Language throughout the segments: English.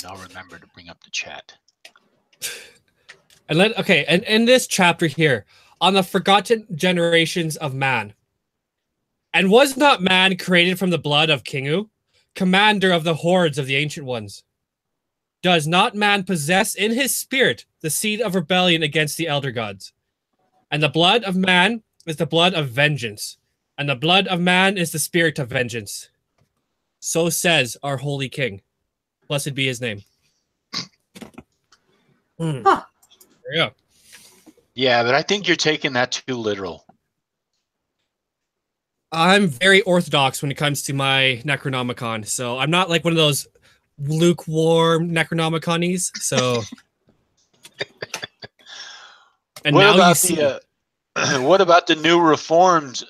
and I'll remember to bring up the chat. And and in this chapter here, on the forgotten generations of man. And was not man created from the blood of Kingu, commander of the hordes of the ancient ones? Does not man possess in his spirit the seed of rebellion against the elder gods? And the blood of man is the blood of vengeance, and the blood of man is the spirit of vengeance. So says our holy king. Blessed be his name. Huh. There you go. Yeah, but I think you're taking that too literal. I'm very orthodox when it comes to my Necronomicon, so I'm not like one of those lukewarm Necronomiconies. So, and what now about you see, what about the new reformed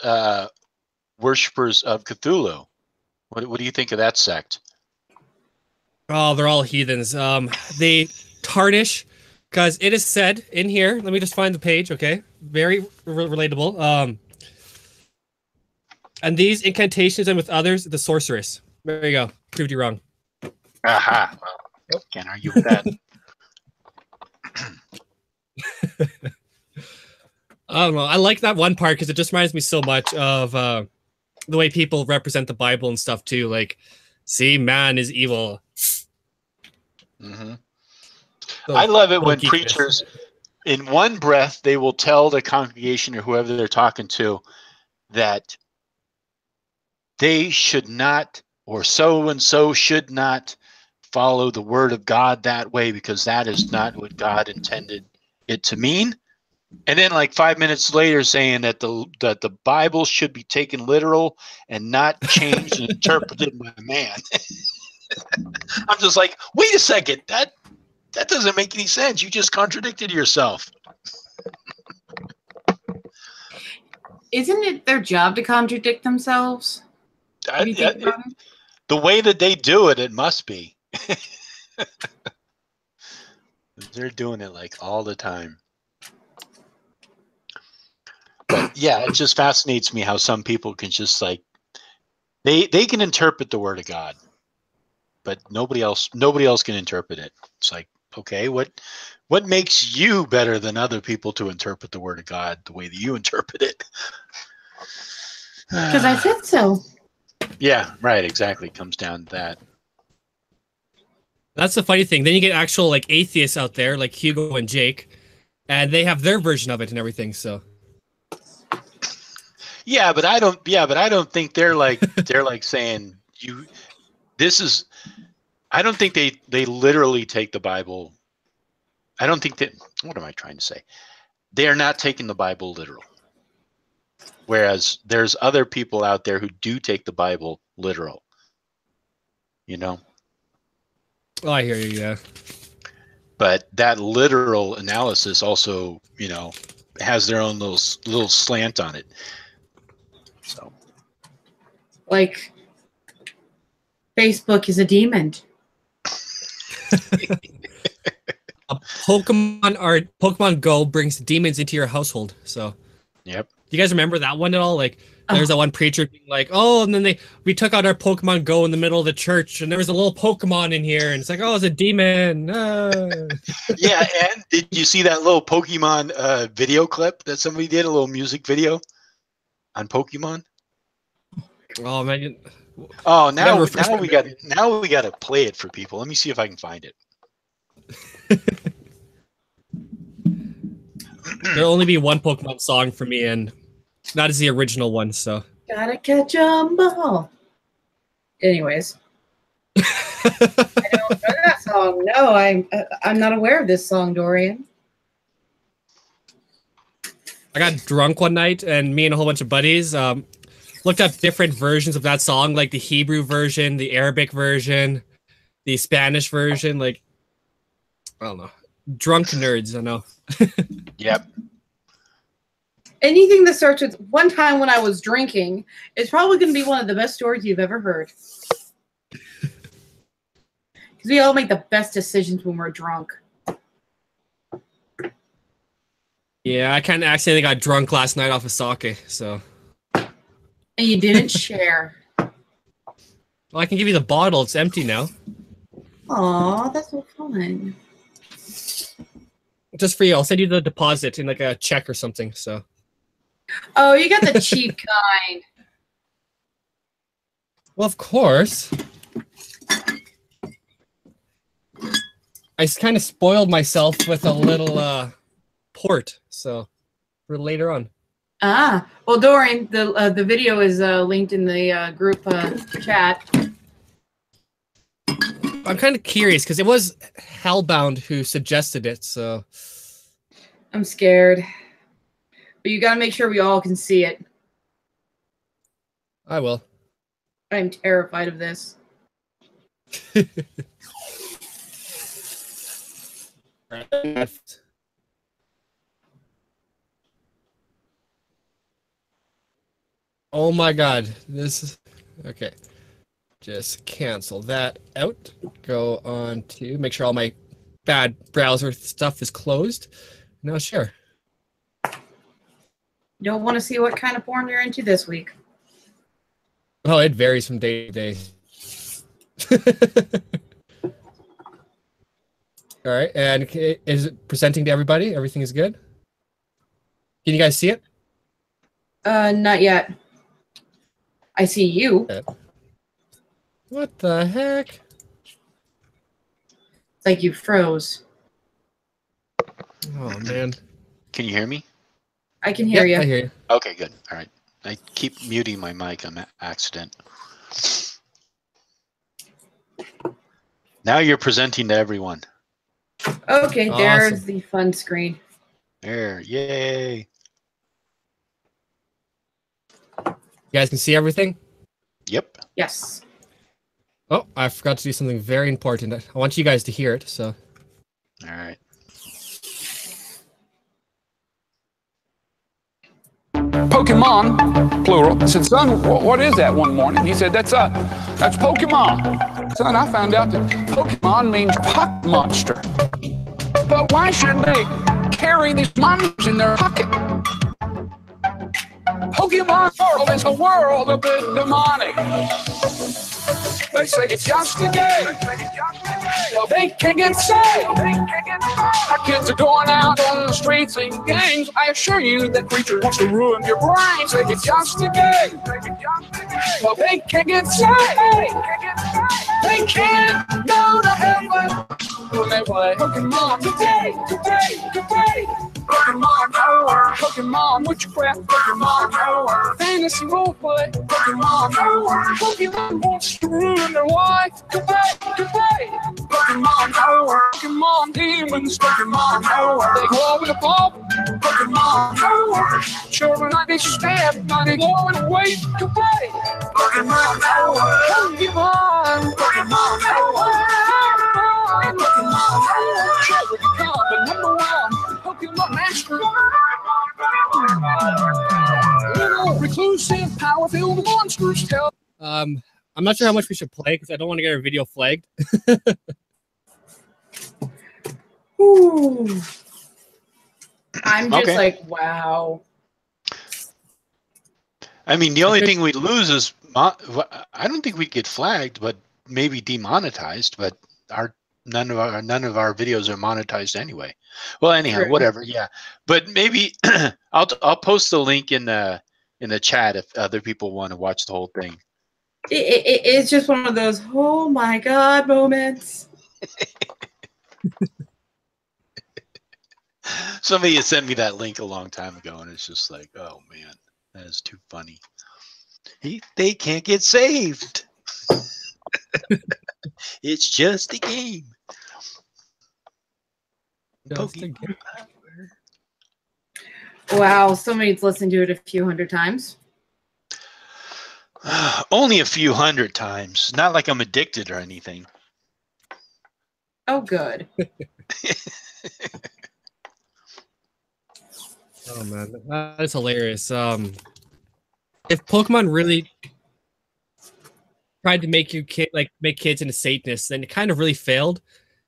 worshippers of Cthulhu? What do you think of that sect? oh, they're all heathens. They tarnish because it is said in here. Let me just find the page. Okay, very relatable. And these incantations and with others, the sorceress. There you go. Proved you wrong. Aha. Well, can't argue with that. I don't know. I like that one part because it just reminds me so much of the way people represent the Bible and stuff too. Like, see, man is evil. Mm-hmm. So, I love it when geekiness. preachers, in one breath, they will tell the congregation or whoever they're talking to that they should not, or so and so should not follow the word of God that way because that is not what God intended it to mean. And then like 5 minutes later saying that the Bible should be taken literal and not changed and interpreted by man. I'm just like, wait a second, that doesn't make any sense. You just contradicted yourself. Isn't it their job to contradict themselves? The way that they do it, it must be. They're doing it like all the time. But yeah, it just fascinates me how some people can just like they can interpret the word of God, but nobody else can interpret it. It's like, okay, what makes you better than other people to interpret the word of God the way that you interpret it? Because I said so. Yeah, right, exactly. It comes down to that. That's the funny thing. Then you get actual like atheists out there, like Hugo and Jake, and they have their version of it and everything. So yeah, but I don't think they're like saying this is. I don't think they literally take the Bible. I don't think that. What am I trying to say? They are not taking the Bible literal. Whereas there's other people out there who do take the Bible literal. You know? Oh, I hear you, yeah. But that literal analysis also, you know, has their own little slant on it. So, like, Facebook is a demon. Pokemon Go brings demons into your household. So, yep. Do you guys remember that one at all? Like, there's that one preacher being like, "Oh," and then we took out our Pokemon Go in the middle of the church, and there was a little Pokemon in here, and it's like, "Oh, it's a demon." Yeah, and did you see that little Pokemon video clip that somebody did? A little music video on Pokemon. Oh man! Oh, now we got to play it for people. Let me see if I can find it. There'll only be one Pokemon song for me, and that is the original one. So gotta catch 'em all. Anyways, I don't know that song. No, I'm not aware of this song, Dorian. I got drunk one night, and me and a whole bunch of buddies looked up different versions of that song, like the Hebrew version, the Arabic version, the Spanish version. Like, I don't know, drunk nerds. I know. Yep. Anything that starts with "one time when I was drinking" is probably going to be one of the best stories you've ever heard. Because we all make the best decisions when we're drunk. Yeah, I kind of accidentally got drunk last night off of sake, so. And you didn't share. Well, I can give you the bottle. It's empty now. Aw, that's so fun. Just for you, I'll send you the deposit in like a check or something. So. Oh, you got the cheap kind. Well, of course. I kind of spoiled myself with a little port, so for later on. Ah, well, Dorian, the video is linked in the group chat. I'm kind of curious because it was Hellbound who suggested it, so. I'm scared. But you gotta make sure we all can see it. I will. I'm terrified of this. Oh my god, this is okay. Just cancel that out. Go on to make sure all my bad browser stuff is closed. Now share. You don't want to see what kind of porn you're into this week. Oh, it varies from day to day. All right, and is it presenting to everybody? Everything is good? Can you guys see it? Not yet. I see you. Okay. What the heck? It's like you froze. Oh, man. Can you hear me? I can hear you. I hear you. Okay, good. All right. I keep muting my mic on accident. Now you're presenting to everyone. Okay, there's Awesome. the fun screen. There, yay. You guys can see everything? Yep. Yes. Oh, I forgot to do something very important. I want you guys to hear it, so. All right. Pokemon, plural. I said, son, what is that one morning? He said, that's Pokemon. Son, I found out that Pokemon means pocket monster. But why should they carry these monsters in their pocket? Pokemon world is a world a bit demonic. They say it's just a game. Well, they can't get saved. Our kids are going out on the streets and gangs. I assure you that creature wants to ruin your brain. Say it's just a game. Well, they can't get saved. They can't go to heaven when they play Pokemon today. Pokemon Power, Pokemon Witchcraft, Pokemon Power, Fantasy Roleplay, Pokemon Power, Pokemon wants to ruin their life. Goodbye. Pokemon Power, Pokemon Demons, Pokemon Power, they go with a pop. Pokemon Power, children might be stabbed, might be going away. Goodbye. Pokemon Power, Pokemon Power, Pokemon Power, children become the #1 Pokemon master. Little reclusive, power-filled monsters tell. I'm not sure how much we should play because I don't want to get our video flagged. Ooh. I'm just Okay. like, wow. I mean, the only thing we'd lose is I don't think we'd get flagged, but maybe demonetized. But none of our videos are monetized anyway. Well, anyhow, True. whatever. Yeah, but maybe I'll post the link in the chat if other people want to watch the whole thing. It's just one of those, oh my God moments. Somebody had sent me that link a long time ago, and it's just like, oh man, that is too funny. They can't get saved. It's just a game. Pokemon. Wow, somebody's listened to it a few hundred times. Only a few hundred times. Not like I'm addicted or anything. Oh, good. Oh man, that is hilarious. If Pokemon really tried to make make kids into Satanists, then it kind of really failed.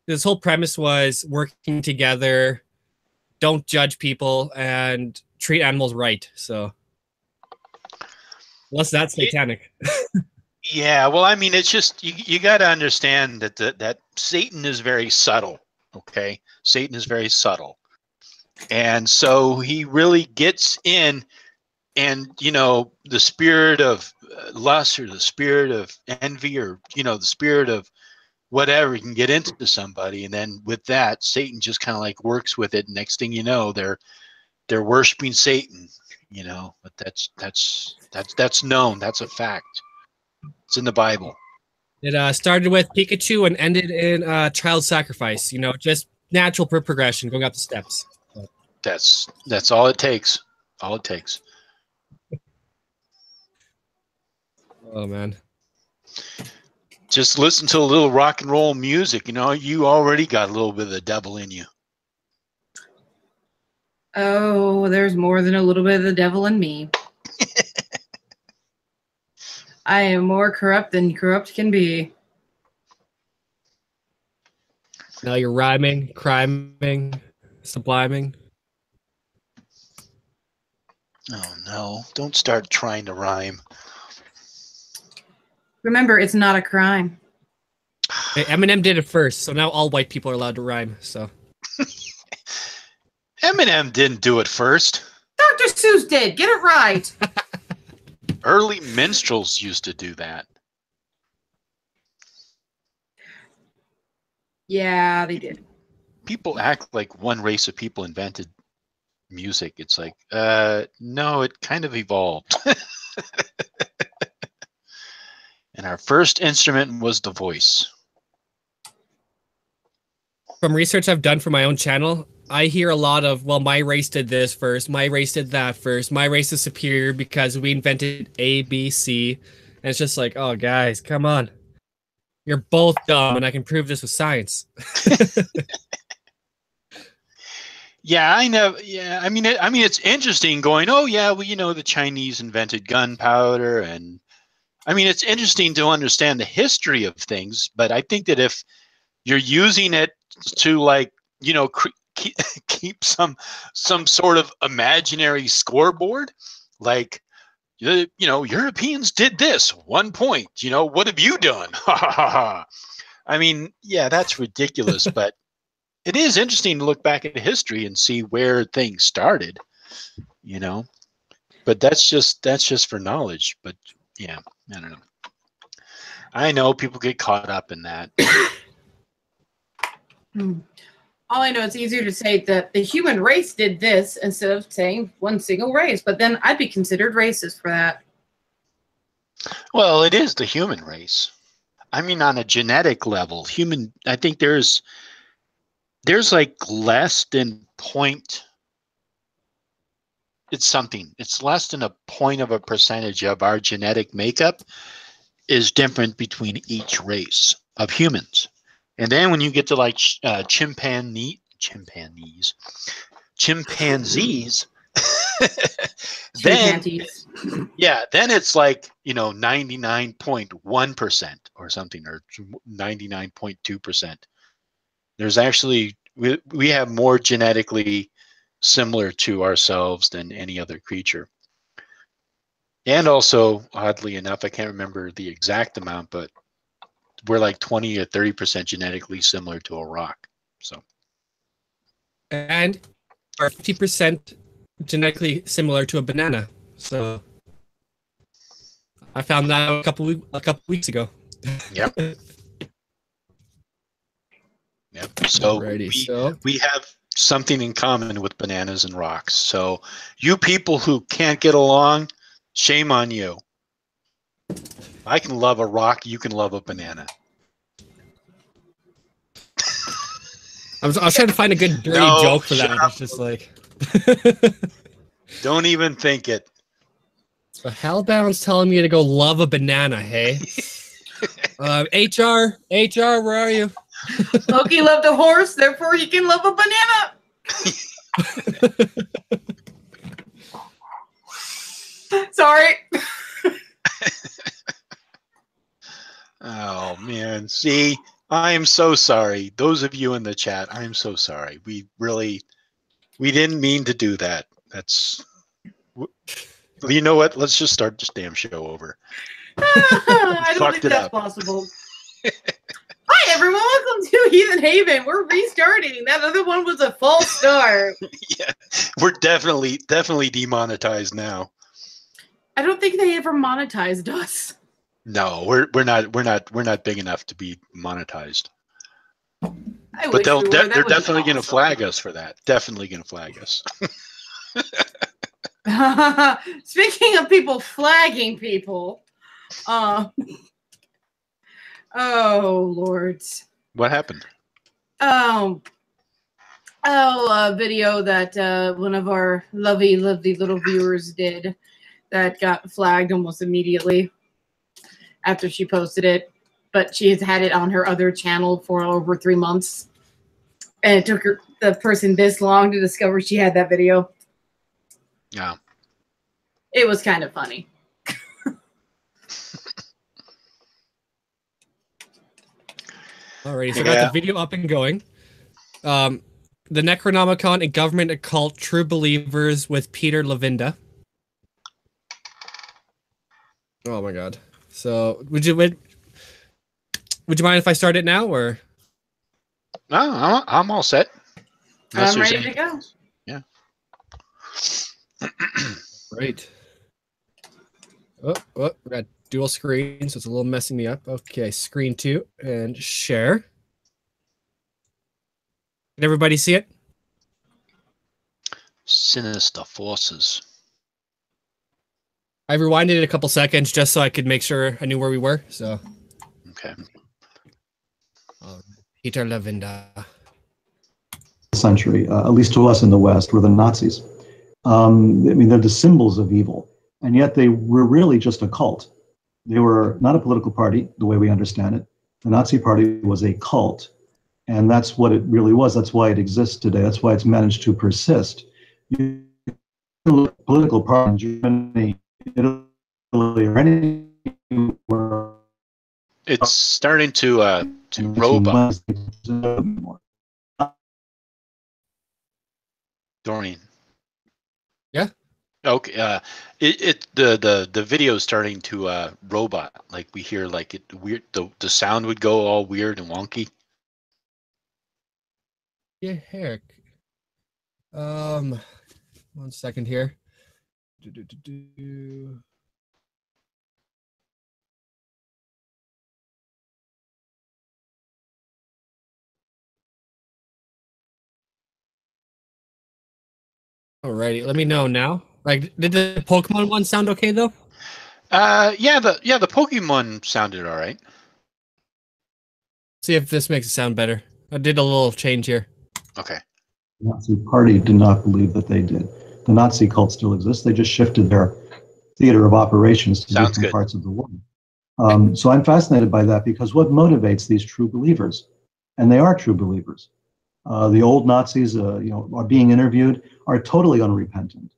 This whole premise was working together, don't judge people, and treat animals right. So, unless that's satanic. Yeah, well, I mean, it's just you got to understand that that Satan is very subtle. Okay, Satan is very subtle, and so he really gets in, and the spirit of lust, or the spirit of envy, or the spirit of whatever, can get into somebody, and then with that, Satan just kind of like works with it. Next thing you know, they're worshiping Satan. But that's known. That's a fact. It's in the Bible. It started with Pikachu and ended in child sacrifice. Just natural progression, going up the steps. That's all it takes. All it takes. Oh man. Just listen to a little rock and roll music. You already got a little bit of the devil in you. Oh, there's more than a little bit of the devil in me. I am more corrupt than corrupt can be. Now you're rhyming, criming, subliming. Oh no, don't start trying to rhyme. Remember, it's not a crime. Hey, Eminem did it first, so now all white people are allowed to rhyme. So Eminem didn't do it first. Dr. Seuss did. Get it right. Early minstrels used to do that. Yeah, they did. People act like one race of people invented music. It's like, no, it kind of evolved. And our first instrument was the voice. from research I've done for my own channel, I hear a lot of, well, my race did this first, my race did that first, my race is superior because we invented A, B, C. And it's just like, oh, guys, come on. You're both dumb, and I can prove this with science. Yeah, I know. Yeah, I mean, it's interesting going, oh, yeah, well, the Chinese invented gunpowder. And I mean, it's interesting to understand the history of things. But I think that if you're using it to, like, keep some sort of imaginary scoreboard, like, Europeans did this 1 point, what have you done? I mean, yeah, that's ridiculous, but it is interesting to look back at history and see where things started, but that's just for knowledge. But yeah, I don't know. I know people get caught up in that. All I know, it's easier to say that the human race did this instead of saying one single race, but then I'd be considered racist for that. Well, it is the human race. I mean, on a genetic level, I think there's like less than point. It's less than a point of a percentage of our genetic makeup is different between each race of humans. And then when you get to like chimpanzees, then it's like 99.1% or something, or 99.2%. There's actually we have more genetically similar to ourselves than any other creature. And also, oddly enough, I can't remember the exact amount, but we're like 20 or 30% genetically similar to a rock. So, and are 50% genetically similar to a banana. So I found that a couple weeks ago. Yep. Yep. So we have something in common with bananas and rocks. So you people who can't get along, shame on you. I can love a rock. You can love a banana. I was trying to find a good dirty joke for that. It's just like, don't even think it. So Hellbound's telling me to go love a banana. Hey, HR, where are you? Loki loved a horse, therefore he can love a banana. Sorry. Oh man, see, I am so sorry. Those of you in the chat, I am so sorry. We didn't mean to do that. You know what? Let's just start this damn show over. I don't Fucked think it that's up. possible. Hi, everyone. Welcome to Heathen Haven. We're restarting. That other one was a false start. Yeah, we're definitely demonetized now. I don't think they ever monetized us. No, we're not big enough to be monetized. I But wish we were. That they're would be definitely going to awesome. flag us for that. Definitely going to flag us. Speaking of people flagging people, oh Lord. What happened? A video that one of our lovely little viewers did that got flagged almost immediately after she posted it. But she has had it on her other channel for over 3 months. And it took the person this long to discover she had that video. Yeah. It was kind of funny. Alrighty, so I got the video up and going. The Necronomicon and Government Occult True Believers with Peter Levinda. Oh my god. So would you mind if I start it now, or? No, I'm all set. I'm ready to go. Yeah. Right. Oh, we got dual screen, so it's a little messing me up. Okay, screen 2 and share. Can everybody see it? Sinister forces. I rewinded it a couple seconds just so I could make sure I knew where we were. So, Okay. Peter Levinda. Century, at least to us in the West, were the Nazis. I mean, they're the symbols of evil, and yet they were really just a cult. They were not a political party, the way we understand it. The Nazi Party was a cult, and that's what it really was. That's why it exists today. That's why it's managed to persist. Political party in Germany, Italy, or anywhere. It's starting to robot. Doreen. Yeah. Okay. The video is starting to robot. Like we hear like it weird. The sound would go all weird and wonky. Yeah, heck. 1 second here. Alrighty, let me know now. Like, did the Pokemon one sound okay though? Yeah, the Pokemon sounded all right. See if this makes it sound better. I did a little change here. Okay. The Nazi Party did not believe that they did. The Nazi cult still exists. They just shifted their theater of operations to different parts of the world. So I'm fascinated by that because what motivates these true believers, and they are true believers. The old Nazis, are being interviewed, are totally unrepentant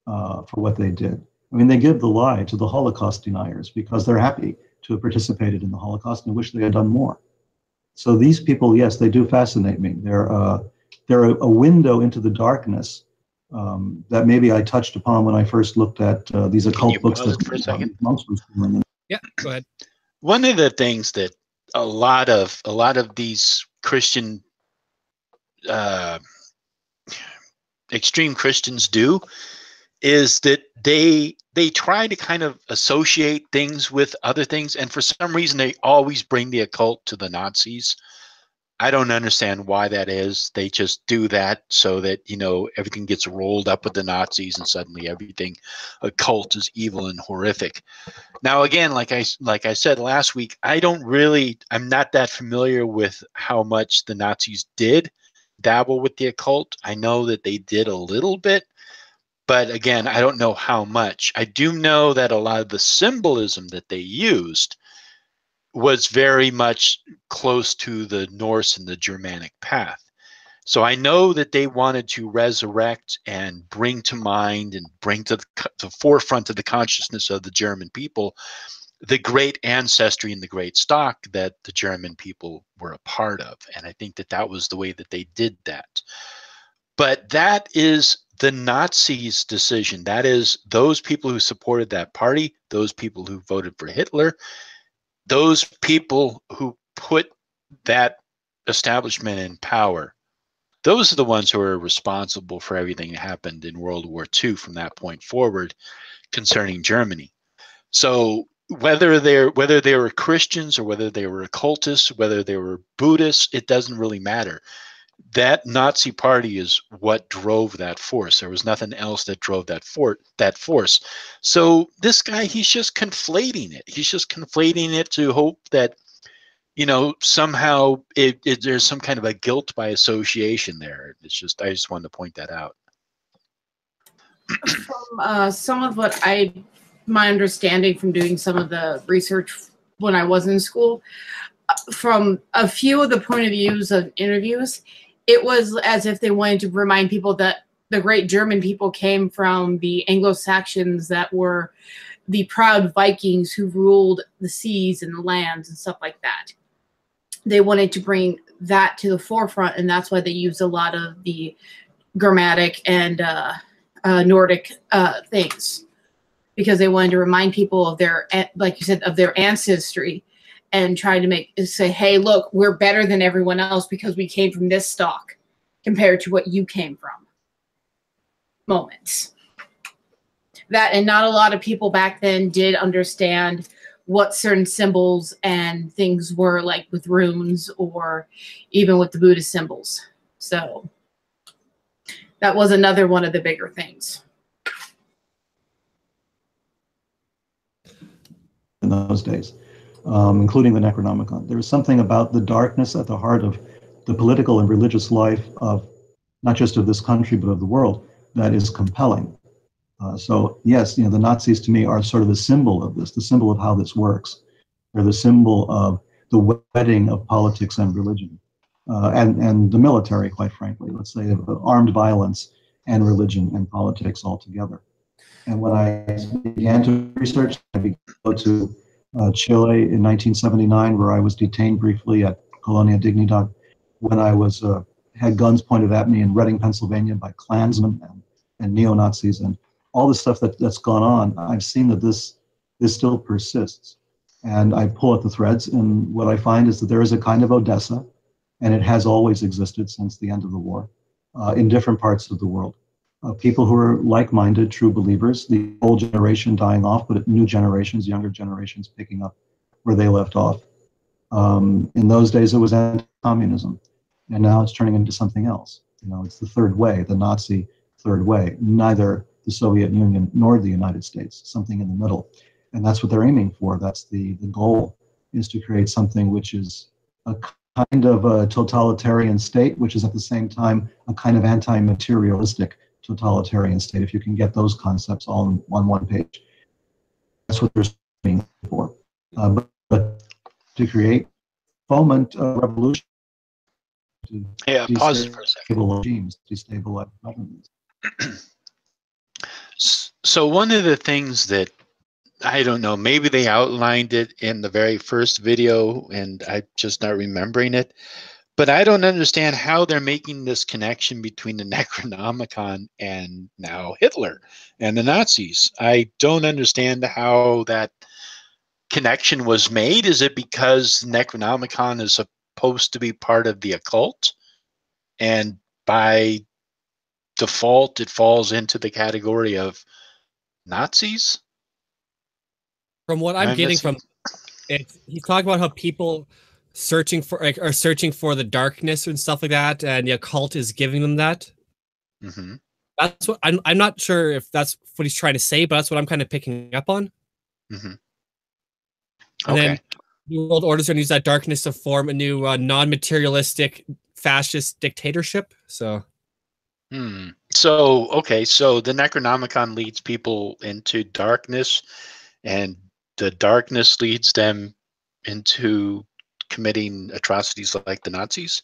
for what they did. I mean, they give the lie to the Holocaust deniers because they're happy to have participated in the Holocaust and wish they had done more. So these people, yes, they do fascinate me. They're a window into the darkness that maybe I touched upon when I first looked at these occult books that for a second? monks were stealing. Yeah, go ahead. One of the things that a lot of these Christian extreme Christians do is that they try to kind of associate things with other things, and for some reason they always bring the occult to the Nazis. I don't understand why that is. They just do that so that everything gets rolled up with the Nazis, and suddenly everything occult is evil and horrific. Now, again, like I said last week, I'm not that familiar with how much the Nazis did dabble with the occult. I know that they did a little bit, but again, I don't know how much. I do know that a lot of the symbolism that they used was very much close to the Norse and the Germanic path. So I know that they wanted to resurrect and bring to mind and bring to the forefront of the consciousness of the German people the great ancestry and the great stock that the German people were a part of. And I think that was the way that they did that. But that is the Nazis' decision, that is, those people who supported that party, those people who voted for Hitler, those people who put that establishment in power, those are the ones who are responsible for everything that happened in World War II from that point forward concerning Germany. So whether they were Christians or whether they were occultists, whether they were Buddhists, it doesn't really matter. That Nazi party is what drove that force. There was nothing else that drove that force. So this guy, he's just conflating it. He's just conflating it to hope that, you know, somehow there's some kind of a guilt by association there. It's just, I just wanted to point that out. From some of what my understanding from doing some of the research when I was in school, from a few of the point of views of interviews, it was as if they wanted to remind people that the great German people came from the Anglo-Saxons that were the proud Vikings who ruled the seas and the lands and stuff like that. They wanted to bring that to the forefront, and that's why they used a lot of the Germanic and Nordic things, because they wanted to remind people of their, like you said, of their ancestry, and try to say, hey, look, we're better than everyone else because we came from this stock compared to what you came from. Moments. That, and not a lot of people back then did understand what certain symbols and things were, like with runes or even with the Buddhist symbols. So that was another one of the bigger things. In those days, including the Necronomicon. There was something about the darkness at the heart of the political and religious life of not just of this country, but of the world, that is compelling. So yes, you know, the Nazis to me are sort of the symbol of this, the symbol of how this works. They're the symbol of the wedding of politics and religion, and the military, quite frankly, let's say, of armed violence and religion and politics all together. And when I began to research, I began to go to Chile in 1979, where I was detained briefly at Colonia Dignidad, when I was had guns pointed at me in Reading, Pennsylvania, by Klansmen and neo-Nazis, and all the stuff that's gone on. I've seen that this still persists, and I pull at the threads, and what I find is that there is a kind of Odessa, and it has always existed since the end of the war, in different parts of the world. People who are like-minded, true believers, the old generation dying off, but new generations, younger generations picking up where they left off. In those days, it was anti-communism, and now it's turning into something else. You know, it's the third way, the Nazi third way, neither the Soviet Union nor the United States, something in the middle. And that's what they're aiming for. That's the goal, is to create something which is a kind of a totalitarian state, which is at the same time a kind of anti-materialistic totalitarian state, if you can get those concepts all on one page. That's what they're aiming for. But to create, foment a revolution, to pause it for a second. Destabilize regimes, destabilize governments. So one of the things that, I don't know, maybe they outlined it in the very first video and I'm just not remembering it, but I don't understand how they're making this connection between the Necronomicon and now Hitler and the Nazis. I don't understand how that connection was made. Is it because Necronomicon is supposed to be part of the occult, and by default it falls into the category of Nazis? From what I'm getting from it, he's talking about how people searching for are searching for the darkness and stuff like that, and the occult is giving them that. Mm-hmm. That's what I'm not sure if that's what he's trying to say, but that's what I'm kind of picking up on. Mm-hmm. And then New World Order's going to use that darkness to form a new non-materialistic fascist dictatorship. So, so the Necronomicon leads people into darkness, and the darkness leads them into committing atrocities like the Nazis.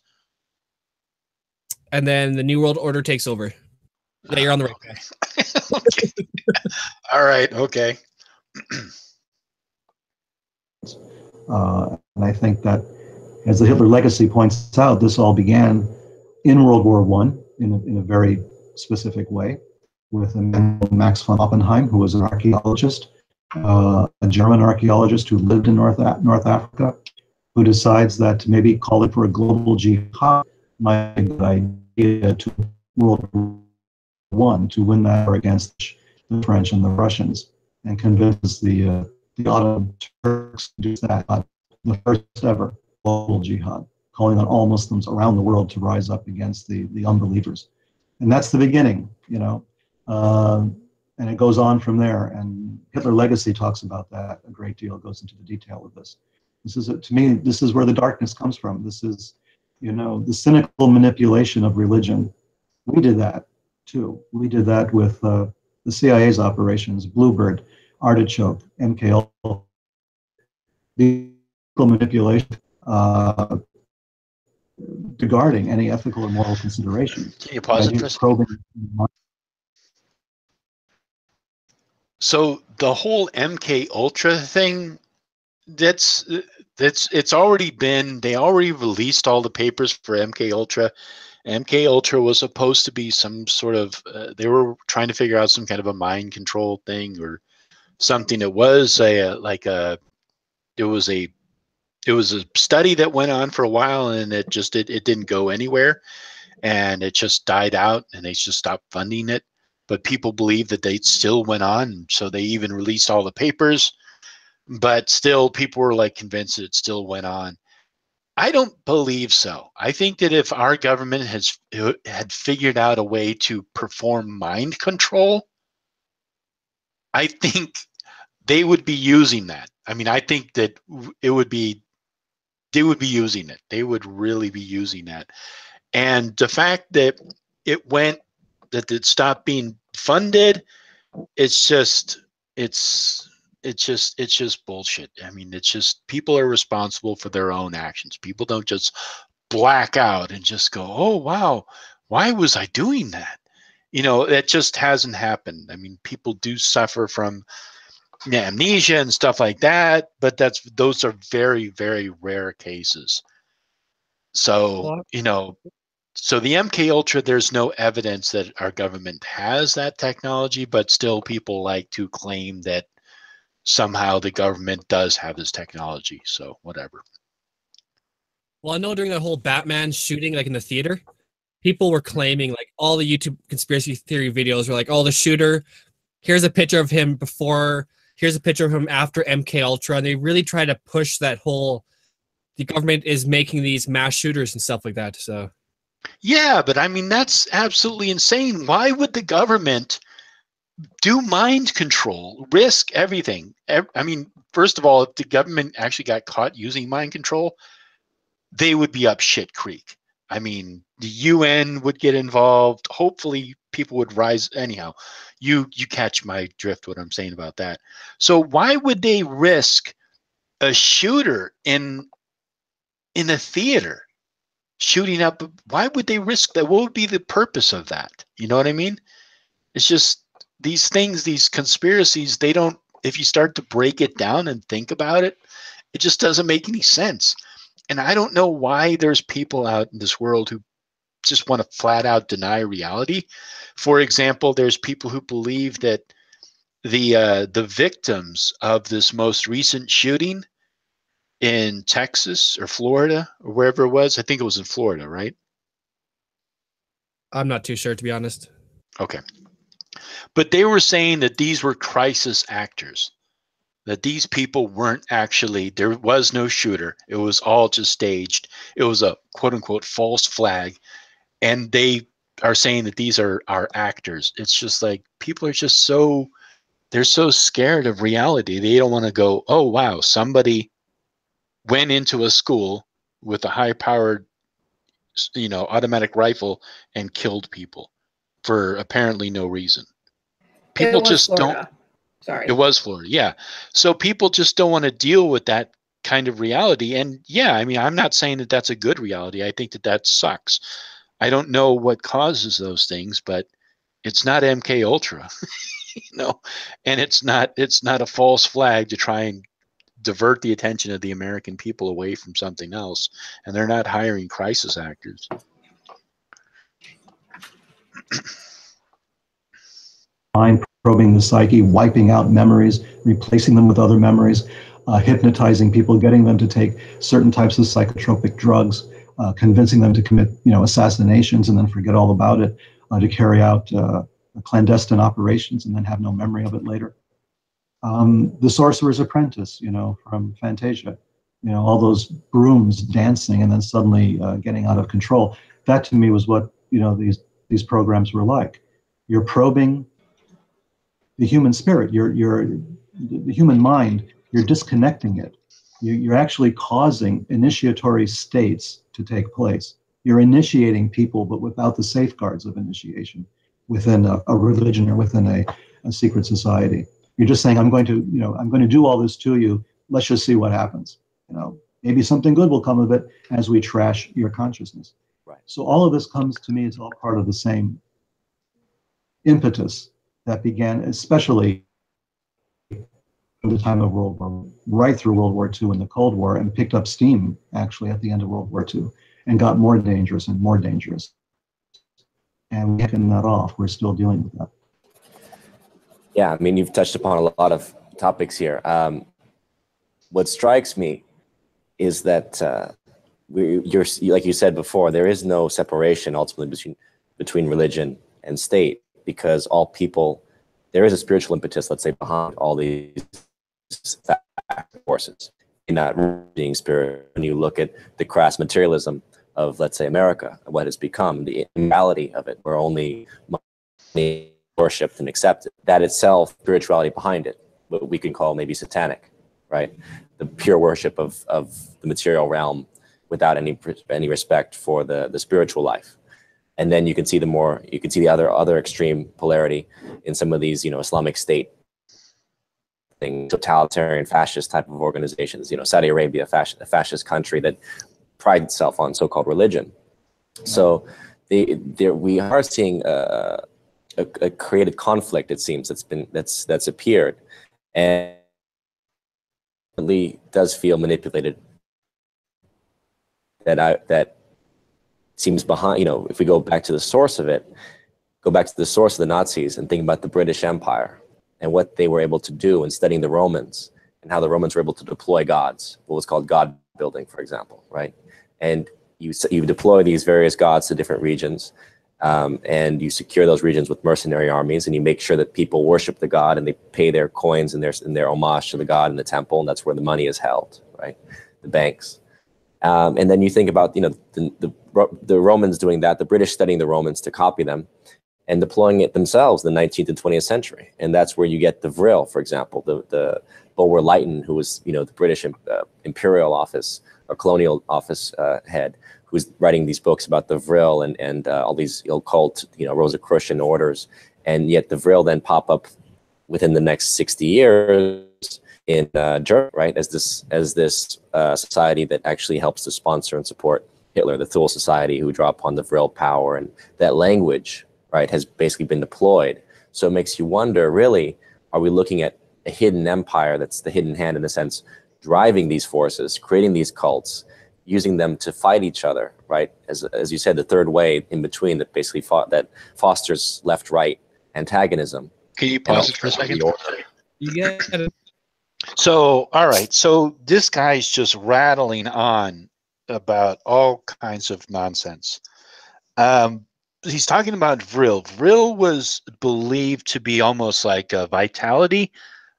And then the New World Order takes over. Yeah, you're on the right. Okay. Okay. All right. Okay. And I think that, as the Hitler legacy points out, this all began in World War I in a very specific way with a man named Max von Oppenheim, who was an archaeologist, a German archaeologist who lived in North Africa, who decides that maybe calling for a global jihad might be a good idea to World War I, to win that war against the French and the Russians, and convinces the Ottoman Turks to do that, the first ever global jihad, calling on all Muslims around the world to rise up against the unbelievers. And that's the beginning, you know, and it goes on from there. And Hitler Legacy talks about that a great deal, goes into the detail of this. This is, to me, this is where the darkness comes from. This is, you know, the cynical manipulation of religion. We did that too. We did that with the CIA's operations, Bluebird, Artichoke, MK Ultra, the manipulation, disregarding any ethical or moral consideration. Can you pause it for a second? So the whole MK Ultra thing, it's already been, they already released all the papers for MK Ultra. MK Ultra was supposed to be some sort of, they were trying to figure out some kind of a mind control thing or something. It was it was a study that went on for a while, and it didn't go anywhere, and it just died out, and they just stopped funding it. But people believe that they still went on, so they even released all the papers. But still, people were like convinced that it still went on. I don't believe so. I think that if our government had figured out a way to perform mind control, I think they would be using that. I mean, I think that they would be using it. They would really be using that. And the fact that it stopped being funded, it's just bullshit. I mean, it's just, people are responsible for their own actions. People don't just black out and just go, oh, wow, why was I doing that? You know, that just hasn't happened. I mean, people do suffer from amnesia and stuff like that, but those are very, very rare cases. So, you know, so the MK Ultra, there's no evidence that our government has that technology, but still people like to claim that somehow the government does have this technology. So whatever. Well, I know during that whole Batman shooting, like in the theater, people were claiming, like, all the YouTube conspiracy theory videos were like, oh, the shooter, here's a picture of him before, here's a picture of him after MK Ultra. And they really try to push that whole, the government is making these mass shooters and stuff like that. So yeah, but I mean, that's absolutely insane. Why would the government do mind control, risk everything? I mean, first of all, if the government actually got caught using mind control, they would be up shit creek. I mean, the UN would get involved. Hopefully people would rise. Anyhow, you catch my drift, what I'm saying about that. So why would they risk a shooter in a theater shooting up? Why would they risk that? What would be the purpose of that? You know what I mean? It's just these things, these conspiracies, they don't, if you start to break it down and think about it, it just doesn't make any sense. And I don't know why there's people out in this world who just want to flat out deny reality. For example, there's people who believe that the victims of this most recent shooting in Texas or Florida or wherever it was, I think it was in Florida, right? I'm not too sure, to be honest. Okay. But they were saying that these were crisis actors, that these people weren't actually, there was no shooter. It was all just staged. It was a quote unquote false flag. And they are saying that these are actors. It's just like, people are just they're so scared of reality. They don't want to go, oh, wow, somebody went into a school with a high powered, you know, automatic rifle and killed people for apparently no reason. People just Florida. don't. Sorry. It was Florida. Yeah. So people just don't want to deal with that kind of reality. And yeah, I mean, I'm not saying that that's a good reality. I think that sucks. I don't know what causes those things, but it's not MK Ultra, you know, and it's not a false flag to try and divert the attention of the American people away from something else. And they're not hiring crisis actors. mind, probing the psyche, wiping out memories, replacing them with other memories, hypnotizing people, getting them to take certain types of psychotropic drugs, convincing them to commit, assassinations and then forget all about it, to carry out clandestine operations and then have no memory of it later. The Sorcerer's Apprentice, from Fantasia, all those brooms dancing and then suddenly getting out of control. That to me was what these programs were like. You're probing the human spirit, the human mind. You're disconnecting it. You're actually causing initiatory states to take place. You're initiating people, but without the safeguards of initiation within a religion or within a secret society. You're just saying, I'm going to do all this to you. Let's just see what happens. Maybe something good will come of it as we trash your consciousness. Right. So all of this comes to me as all part of the same impetus that began, especially from the time of World War, right through World War II and the Cold War, and picked up steam actually at the end of World War II, and got more dangerous and more dangerous. And we haven't that off. We're still dealing with that. Yeah, I mean, you've touched upon a lot of topics here. What strikes me is that you're like you said before, there is no separation ultimately between religion and state, because all people, there is a spiritual impetus, let's say, behind all these forces. You're not being spirit. When you look at the crass materialism of, let's say, America, what has become, the immorality of it, where only money worshipped and accepted, that itself, spirituality behind it, what we can call maybe satanic, right? The pure worship of the material realm without any respect for the spiritual life. And then you can see the other extreme polarity in some of these, Islamic State things, totalitarian fascist type of organizations, Saudi Arabia, a fascist country that prides itself on so-called religion. So we are seeing a created conflict, it seems, that's appeared, and it does feel manipulated. That seems behind. If we go back to the source of it, go back to the source of the Nazis and think about the British Empire and what they were able to do in studying the Romans and how the Romans were able to deploy gods, what was called god building, for example, right? And you deploy these various gods to different regions. And you secure those regions with mercenary armies, and you make sure that people worship the god and they pay their coins and their homage to the god in the temple, and that's where the money is held, right? The banks. And then you think about the Romans doing that, the British studying the Romans to copy them, and deploying it themselves in the 19th and 20th century. And that's where you get the Vril, for example, the Bulwer Lytton, who was the British imperial office or colonial office head, who's writing these books about the Vril and all these occult, Rosicrucian orders. And yet the Vril then pop up within the next 60 years in Germany, right, as this society that actually helps to sponsor and support Hitler, the Thule Society, who draw upon the Vril power. And that language, right, has basically been deployed. So it makes you wonder, really, are we looking at a hidden empire that's the hidden hand, in a sense, driving these forces, creating these cults, using them to fight each other, right? As you said, the third way in between that basically that fosters left-right antagonism. Can you pause it for a second? You get it. So, all right. So this guy's just rattling on about all kinds of nonsense. He's talking about Vril. Vril was believed to be almost like a vitality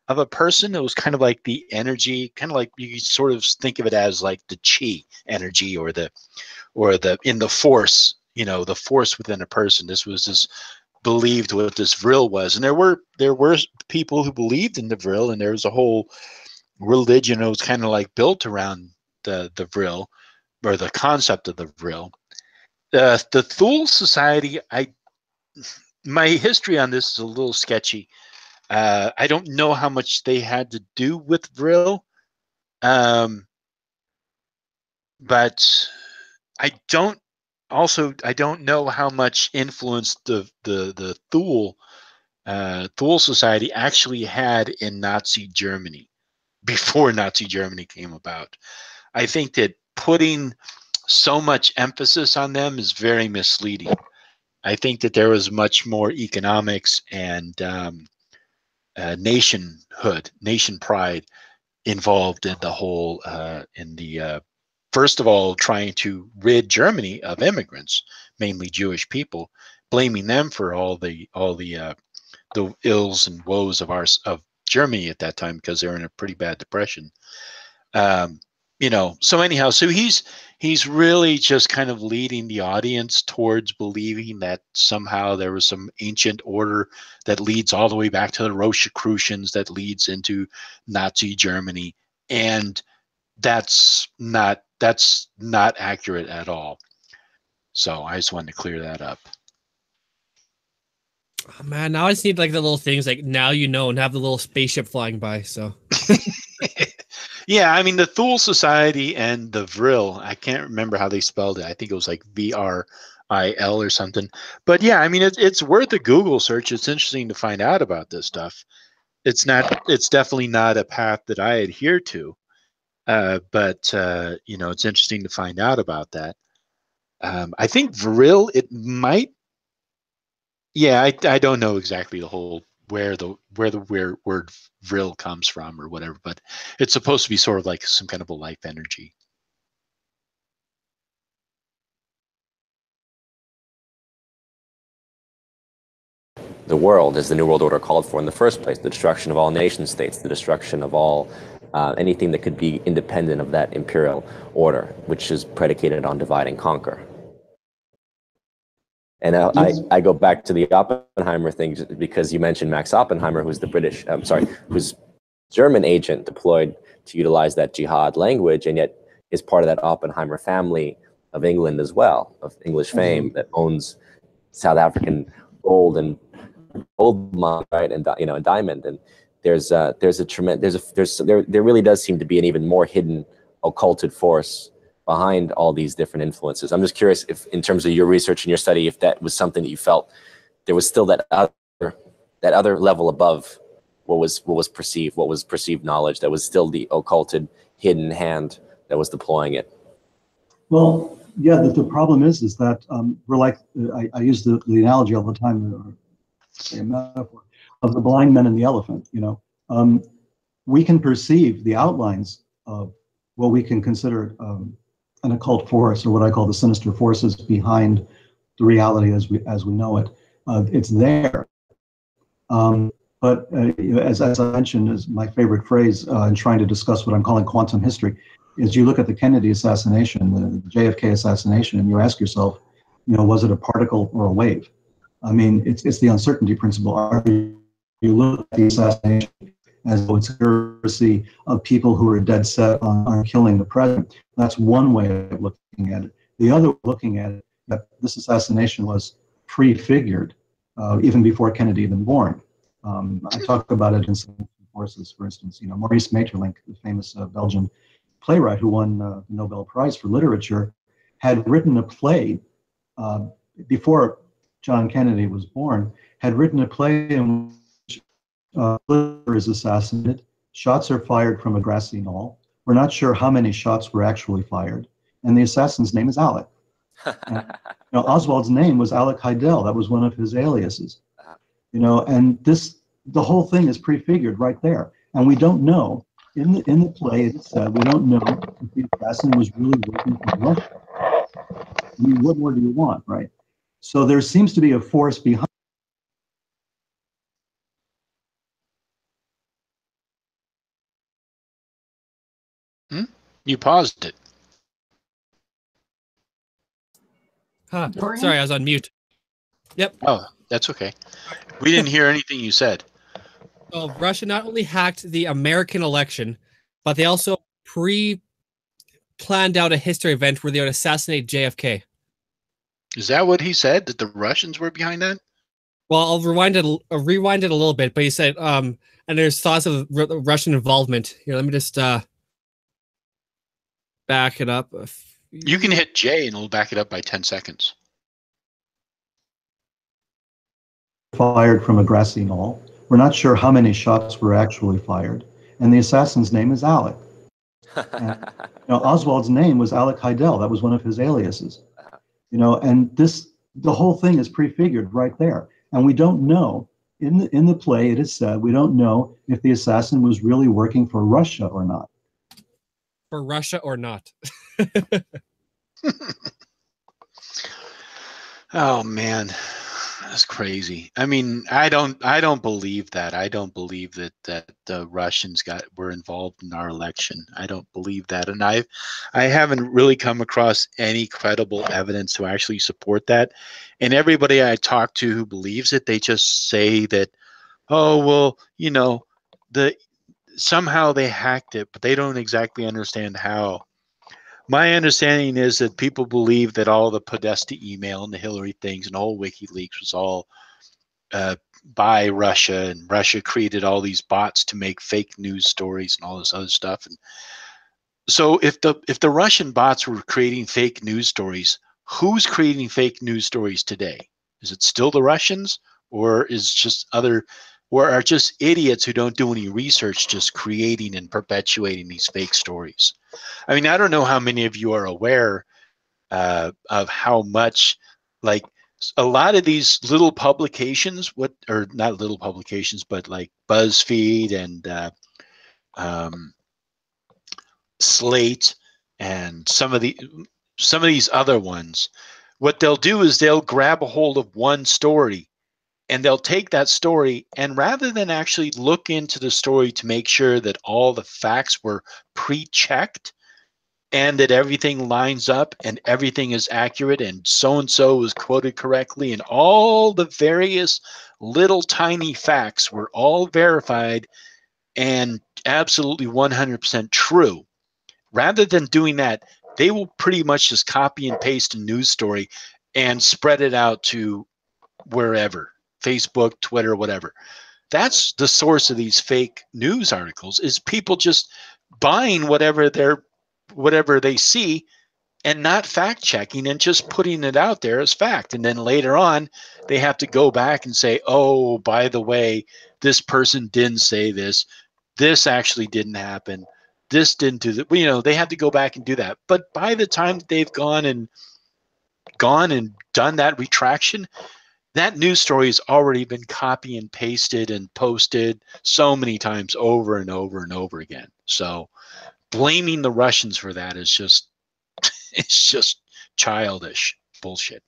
of a person. It was kind of like the energy, kind of like you sort of think of it as like the chi energy or the in the force, the force within a person. This was this believed what this Vril was. And there were people who believed in the Vril, and there was a whole religion that was kind of like built around the Vril, or the concept of the Vril. The Thule Society, my history on this is a little sketchy. I don't know how much they had to do with Vril, but I don't know how much influence the Thule Society actually had in Nazi Germany before Nazi Germany came about. I think that putting so much emphasis on them is very misleading. I think that there was much more economics and nationhood, nation pride involved in the whole, first of all, trying to rid Germany of immigrants, mainly Jewish people, blaming them for all the ills and woes of Germany at that time, because they were in a pretty bad depression. So anyhow, so he's really just kind of leading the audience towards believing that somehow there was some ancient order that leads all the way back to the Rosicrucians, that leads into Nazi Germany, and that's not accurate at all. So I just wanted to clear that up. Oh, man, now I just need like the little things like now and have the little spaceship flying by. So yeah, I mean the Thule Society and the Vril, I can't remember how they spelled it. I think it was like VRIL or something. But yeah, I mean it's worth a Google search. It's interesting to find out about this stuff. It's definitely not a path that I adhere to. But it's interesting to find out about that. I think Vril, it might. Yeah, I don't know exactly the whole where the word vril comes from or whatever, but it's supposed to be sort of like some kind of a life energy. The world, as the New World Order called for in the first place, the destruction of all nation states, the destruction of all anything that could be independent of that imperial order, which is predicated on divide and conquer. And I go back to the Oppenheimer thing because you mentioned Max Oppenheimer, who's who's German agent deployed to utilize that jihad language, and yet is part of that Oppenheimer family of England as well, of English fame, that owns South African gold and gold mine, right, and and diamond. And there really does seem to be an even more hidden, occulted force behind all these different influences. I'm just curious if, in terms of your research and your study, if that was something that you felt there was still that other level above what was perceived knowledge, that was still the occulted, hidden hand that was deploying it. Well, yeah, the problem is that we're like, I use the analogy all the time, or a metaphor, of the blind men and the elephant. We can perceive the outlines of what we can consider an occult force, or what I call the sinister forces behind the reality as we know it. It's there. But as I mentioned, is my favorite phrase in trying to discuss what I'm calling quantum history, is you look at the Kennedy assassination, the JFK assassination, and you ask yourself, was it a particle or a wave? I mean, it's the uncertainty principle. You look at the assassination as a conspiracy of people who are dead set on killing the president. That's one way of looking at it. The other way of looking at it, that this assassination was prefigured even before Kennedy even born. I talk about it in some courses, for instance. Maurice Maeterlinck, the famous Belgian playwright who won the Nobel Prize for Literature, had written a play before John Kennedy was born, had written a play in Hitler is assassinated. Shots are fired from a grassy knoll. We're not sure how many shots were actually fired, and the assassin's name is Alec. Oswald's name was Alec Heidel. That was one of his aliases. And the whole thing is prefigured right there, and we don't know. In the play, it said we don't know if the assassin was really working for Russia. I mean, what more do you want, right? So there seems to be a force behind. You paused it. Huh. Sorry, I was on mute. Yep. Oh, that's okay. We didn't hear anything you said. So Russia not only hacked the American election, but they also planned out a history event where they would assassinate JFK. Is that what he said? That the Russians were behind that? Well, I'll rewind it a little bit, but he said, and there's thoughts of Russian involvement. Here, let me just back it up. You can hit J and it'll back it up by 10 seconds. Fired from a grassy knoll. We're not sure how many shots were actually fired, and the assassin's name is Alec. And, Oswald's name was Alec Heidel. That was one of his aliases. And the whole thing is prefigured right there. And we don't know, in the play it is said, we don't know if the assassin was really working for Russia or not. For Russia or not. Oh man, that's crazy. I mean, I don't believe that. I don't believe that the Russians were involved in our election. I don't believe that, and I haven't really come across any credible evidence to actually support that. And everybody I talk to who believes it, they just say that, oh well, you know, somehow they hacked it, but they don't exactly understand how. My understanding is that people believe that all the Podesta email and the Hillary things and the whole WikiLeaks was all by Russia, and Russia created all these bots to make fake news stories and all this other stuff. And so if the Russian bots were creating fake news stories, who's creating fake news stories today? Is it still the Russians, or are just idiots who don't do any research just creating and perpetuating these fake stories? I mean, I don't know how many of you are aware of how much, like, a lot of these little publications, or not little publications, but like BuzzFeed and Slate and some of these other ones, what they'll do is they'll grab a hold of one story, and they'll take that story, and rather than actually look into the story to make sure that all the facts were pre-checked and that everything lines up and everything is accurate and so was quoted correctly and all the various little tiny facts were all verified and absolutely 100% true, rather than doing that, they will pretty much just copy and paste a news story and spread it out to wherever, Facebook, Twitter, whatever. That's the source of these fake news articles, is people just buying whatever they see and not fact checking and just putting it out there as fact. And then later on, they have to go back and say, oh, by the way, this person didn't say this. This actually didn't happen. This didn't do that. You know, they have to go back and do that. But by the time they've gone and done that retraction, that news story has already been copy and pasted and posted so many times over and over and over again. So blaming the Russians for that is just, it's just childish bullshit.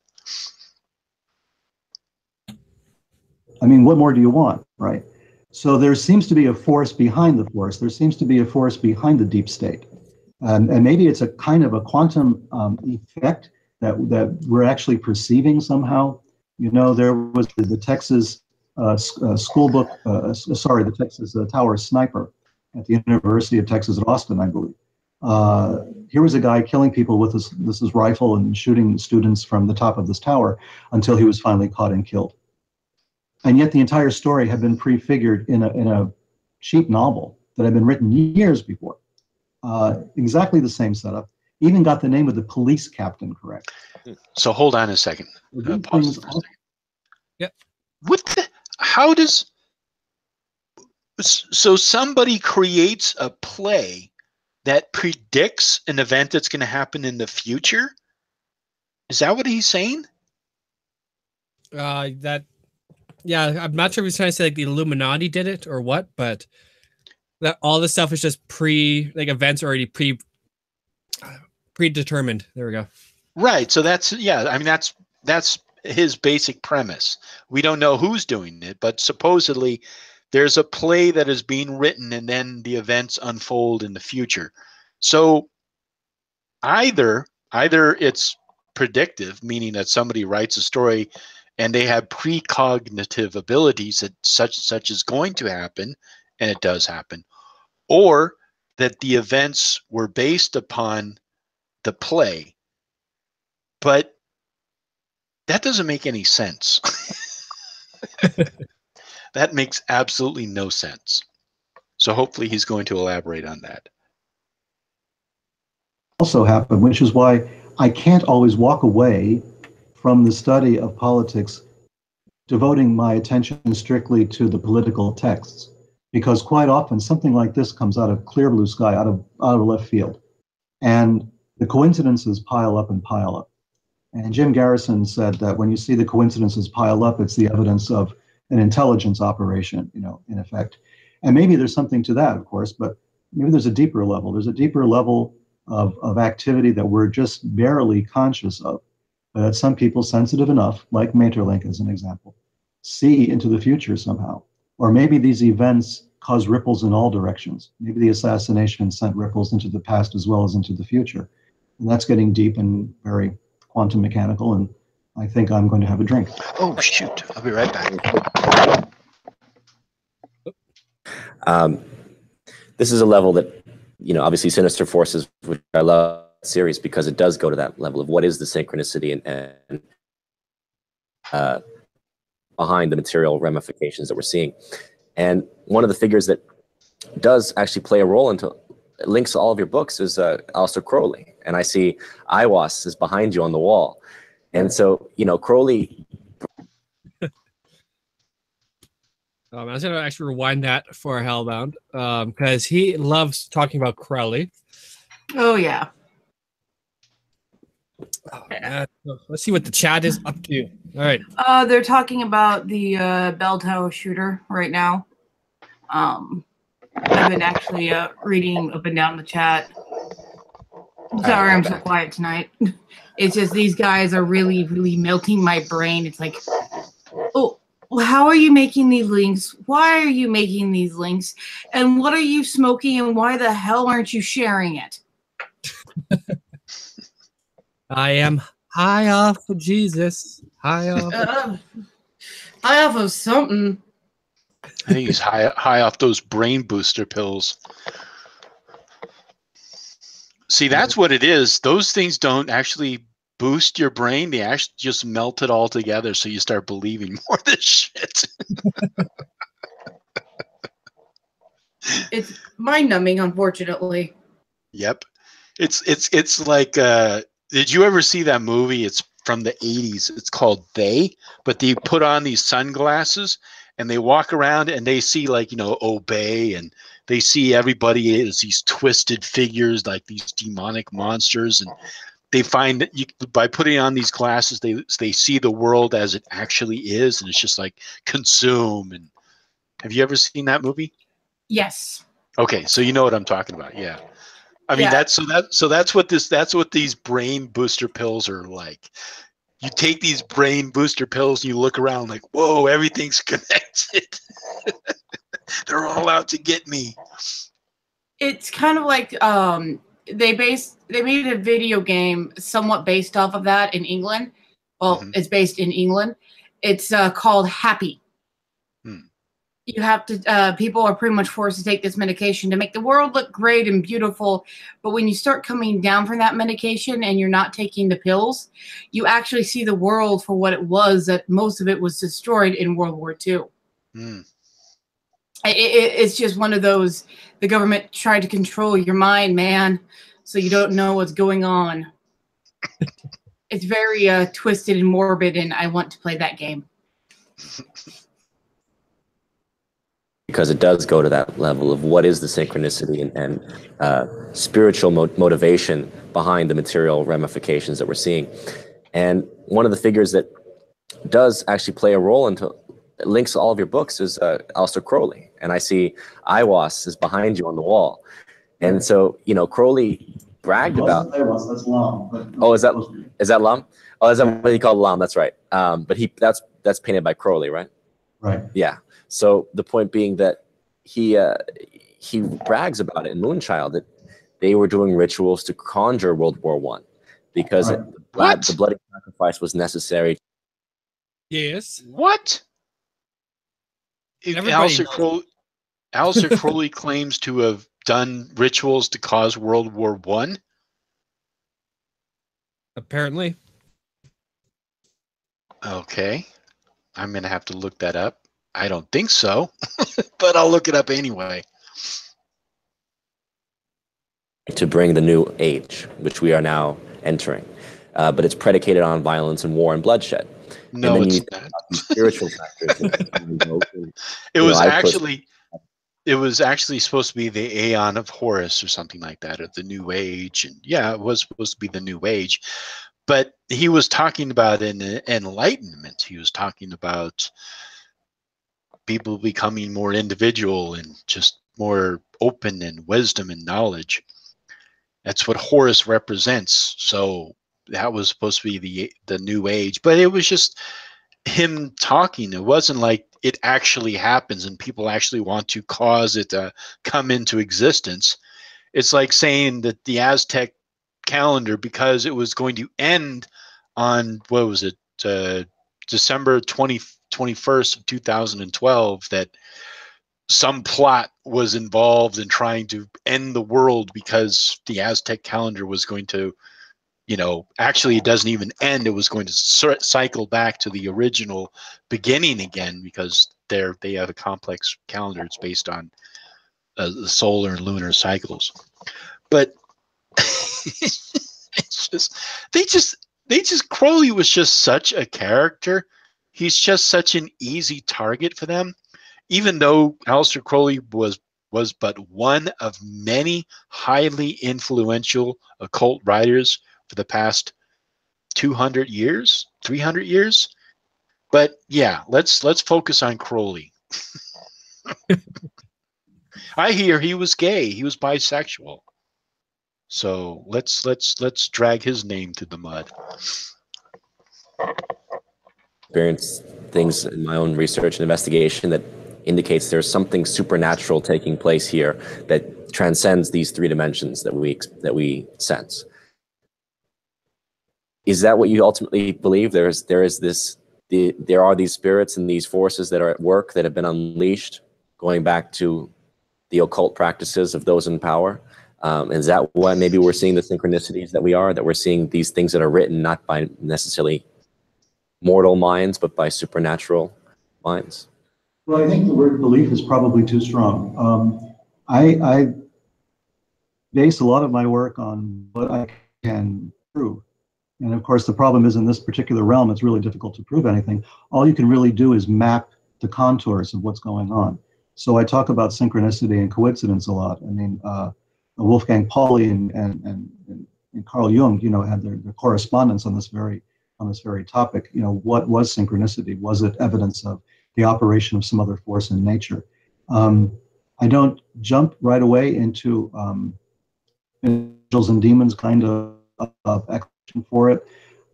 I mean, what more do you want, right? So there seems to be a force behind the force. There seems to be a force behind the deep state. And maybe it's a kind of a quantum effect that we're actually perceiving somehow. You know, there was the Texas the Texas Tower sniper at the University of Texas at Austin, I believe. Here was a guy killing people with this rifle and shooting students from the top of this tower until he was finally caught and killed. And yet the entire story had been prefigured in a cheap novel that had been written years before. Exactly the same setup. Even got the name of the police captain correct. So hold on a second. Pause for a second. Yep. So somebody creates a play that predicts an event that's going to happen in the future? Is that what he's saying? Yeah, I'm not sure if he's trying to say like the Illuminati did it or what, but that all this stuff is just events already predetermined. There we go. Right. So that's his basic premise. We don't know who's doing it, but supposedly there's a play that is being written and then the events unfold in the future. So either it's predictive, meaning that somebody writes a story and they have precognitive abilities that such is going to happen, and it does happen, or that the events were based upon the play. But that doesn't make any sense. That makes absolutely no sense. So hopefully he's going to elaborate on that. Also happened, which is why I can't always walk away from the study of politics, devoting my attention strictly to the political texts, because quite often something like this comes out of clear blue sky, out of left field, and the coincidences pile up and pile up. And Jim Garrison said that when you see the coincidences pile up, it's the evidence of an intelligence operation, in effect. And maybe there's something to that, of course, but maybe there's a deeper level. There's a deeper level of activity that we're just barely conscious of. That some people sensitive enough, like Maeterlinck as an example, see into the future somehow. Or maybe these events cause ripples in all directions. Maybe the assassination sent ripples into the past as well as into the future. And that's getting deep and very quantum mechanical, and I think I'm going to have a drink. Oh, shoot. I'll be right back. This is a level that, obviously Sinister Forces, which I love the series because it does go to that level of what is the synchronicity and behind the material ramifications that we're seeing. And one of the figures that does actually play a role into links to all of your books is Aleister Crowley. And I see Iwas is behind you on the wall. And so, Crowley. I was going to actually rewind that for Hellbound because he loves talking about Crowley. Oh, yeah. Oh, man. Let's see what the chat is up to. All right. They're talking about the bell tower shooter right now. I've been actually reading up and down the chat. Sorry, I'm so quiet tonight. It's just these guys are really, really melting my brain. It's like, oh, how are you making these links? Why are you making these links? And what are you smoking? And why the hell aren't you sharing it? I am high off of Jesus. High off. High off of something. I think he's high off those brain booster pills. See, that's what it is. Those things don't actually boost your brain. They actually just melt it all together, so you start believing more of this shit. It's mind-numbing, unfortunately. Yep. It's like, did you ever see that movie? It's from the 80s. It's called They, but they put on these sunglasses and they walk around and they see, like, Obey, and they see everybody as these twisted figures, like these demonic monsters. And they find that by putting on these glasses, they see the world as it actually is. And it's just like consume. And have you ever seen that movie? Yes. Okay. So you know what I'm talking about. Yeah. I mean, that's what these brain booster pills are like. You take these brain booster pills and you look around like, whoa, everything's connected. They're all out to get me. It's kind of like they made a video game somewhat based off of that in England. Well, It's based in England. It's called Happy. You have to, people are pretty much forced to take this medication to make the world look great and beautiful. But when you start coming down from that medication and you're not taking the pills, you actually see the world for what it was, that most of it was destroyed in World War II. It's just one of those, the government tried to control your mind, man, so you don't know what's going on. It's very twisted and morbid, and I want to play that game. Because it does go to that level of what is the synchronicity and spiritual motivation behind the material ramifications that we're seeing. And one of the figures that does actually play a role into links to all of your books is Aleister Crowley. And I see Iwas is behind you on the wall. And so, Crowley bragged about. That's Lam. Oh, is that Lam? Oh, is that what he called Lam? That's right. But that's painted by Crowley, right? Right. Yeah. So the point being that he brags about it in Moonchild that they were doing rituals to conjure World War I because the bloody sacrifice was necessary. Yes. What? Aleister Crowley claims to have done rituals to cause World War I? Apparently. Okay. I'm going to have to look that up. I don't think so, but I'll look it up anyway. To bring the new age, which we are now entering. But it's predicated on violence and war and bloodshed. No, and then it's not. Spiritual factors. It was actually supposed to be the Aeon of Horus or something like that, or the New Age. And yeah, it was supposed to be the New Age. But he was talking about enlightenment. He was talking about people becoming more individual and just more open in wisdom and knowledge. That's what Horus represents. So that was supposed to be the new age, but it was just him talking. It wasn't like it actually happens and people actually want to cause it to come into existence. It's like saying that the Aztec calendar, because it was going to end on, what was it, December 21st of 2012, that some plot was involved in trying to end the world because the Aztec calendar was going to, actually it doesn't even end. It was going to cycle back to the original beginning again, because they have a complex calendar. It's based on the solar and lunar cycles. But it's just Crowley was just such a character. He's just such an easy target for them. Even though Aleister Crowley was but one of many highly influential occult writers for the past 200 years, 300 years. But yeah, let's focus on Crowley. I hear he was gay. He was bisexual. So let's drag his name through the mud. Experience things in my own research and investigation that indicates there's something supernatural taking place here that transcends these three dimensions that we sense. Is that what you ultimately believe? There are these spirits and these forces that are at work that have been unleashed, going back to the occult practices of those in power? Is that why maybe we're seeing the synchronicities that we're seeing these things that are written not by necessarily mortal minds, but by supernatural minds? Well, I think the word belief is probably too strong. I base a lot of my work on what I can prove. And of course, the problem is in this particular realm, it's really difficult to prove anything. All you can really do is map the contours of what's going on. So I talk about synchronicity and coincidence a lot. I mean, Wolfgang Pauli and Carl Jung, had their correspondence on this very topic. What was synchronicity? Was it evidence of the operation of some other force in nature? I don't jump right away into angels and demons kind of explanation for it.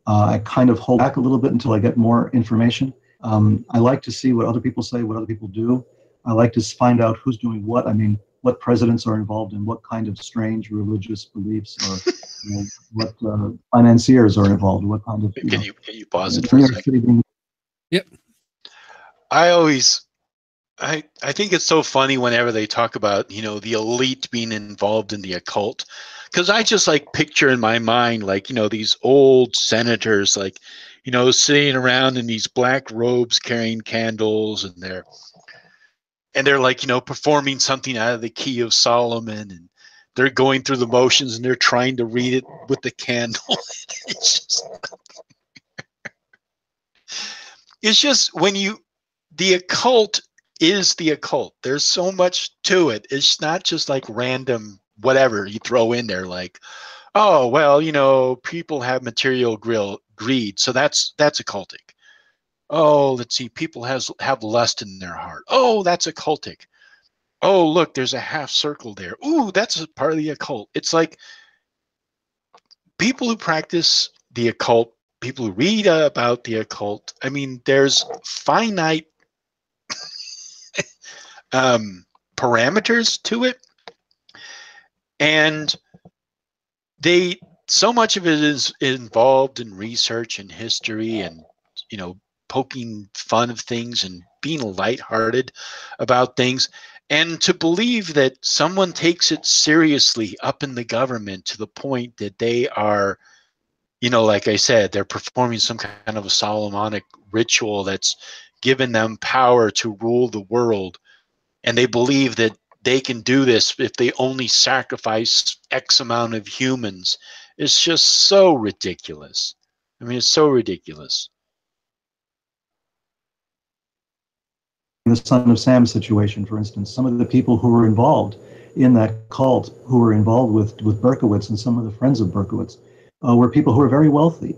I kind of hold back a little bit until I get more information. I like to see what other people say, what other people do. I like to find out who's doing what. I mean, what presidents are involved in what kind of strange religious beliefs, or what financiers are involved, what kind of. Can you pause it for a second? Yep. I think it's so funny whenever they talk about, the elite being involved in the occult, because I just picture in my mind, these old senators, sitting around in these black robes carrying candles, and they're performing something out of the Key of Solomon, and they're going through the motions and they're trying to read it with the candle. It's just the occult is the occult. There's so much to it. It's not just random whatever you throw in there, oh, well, people have material greed, so that's occultic. Oh, let's see, people have lust in their heart. Oh, that's occultic. Oh, look, there's a half circle there. Ooh, that's a part of the occult. It's like people who practice the occult, people who read about the occult, I mean, there's finite parameters to it, and so much of it is involved in research and history, and poking fun of things and being lighthearted about things. And to believe that someone takes it seriously up in the government to the point that they are, like I said, they're performing some kind of a Solomonic ritual that's given them power to rule the world. And they believe that they can do this if they only sacrifice X amount of humans. It's just so ridiculous. I mean, it's so ridiculous. The Son of Sam situation, for instance, some of the people who were involved in that cult, who were involved with Berkowitz and some of the friends of Berkowitz, were people who were very wealthy.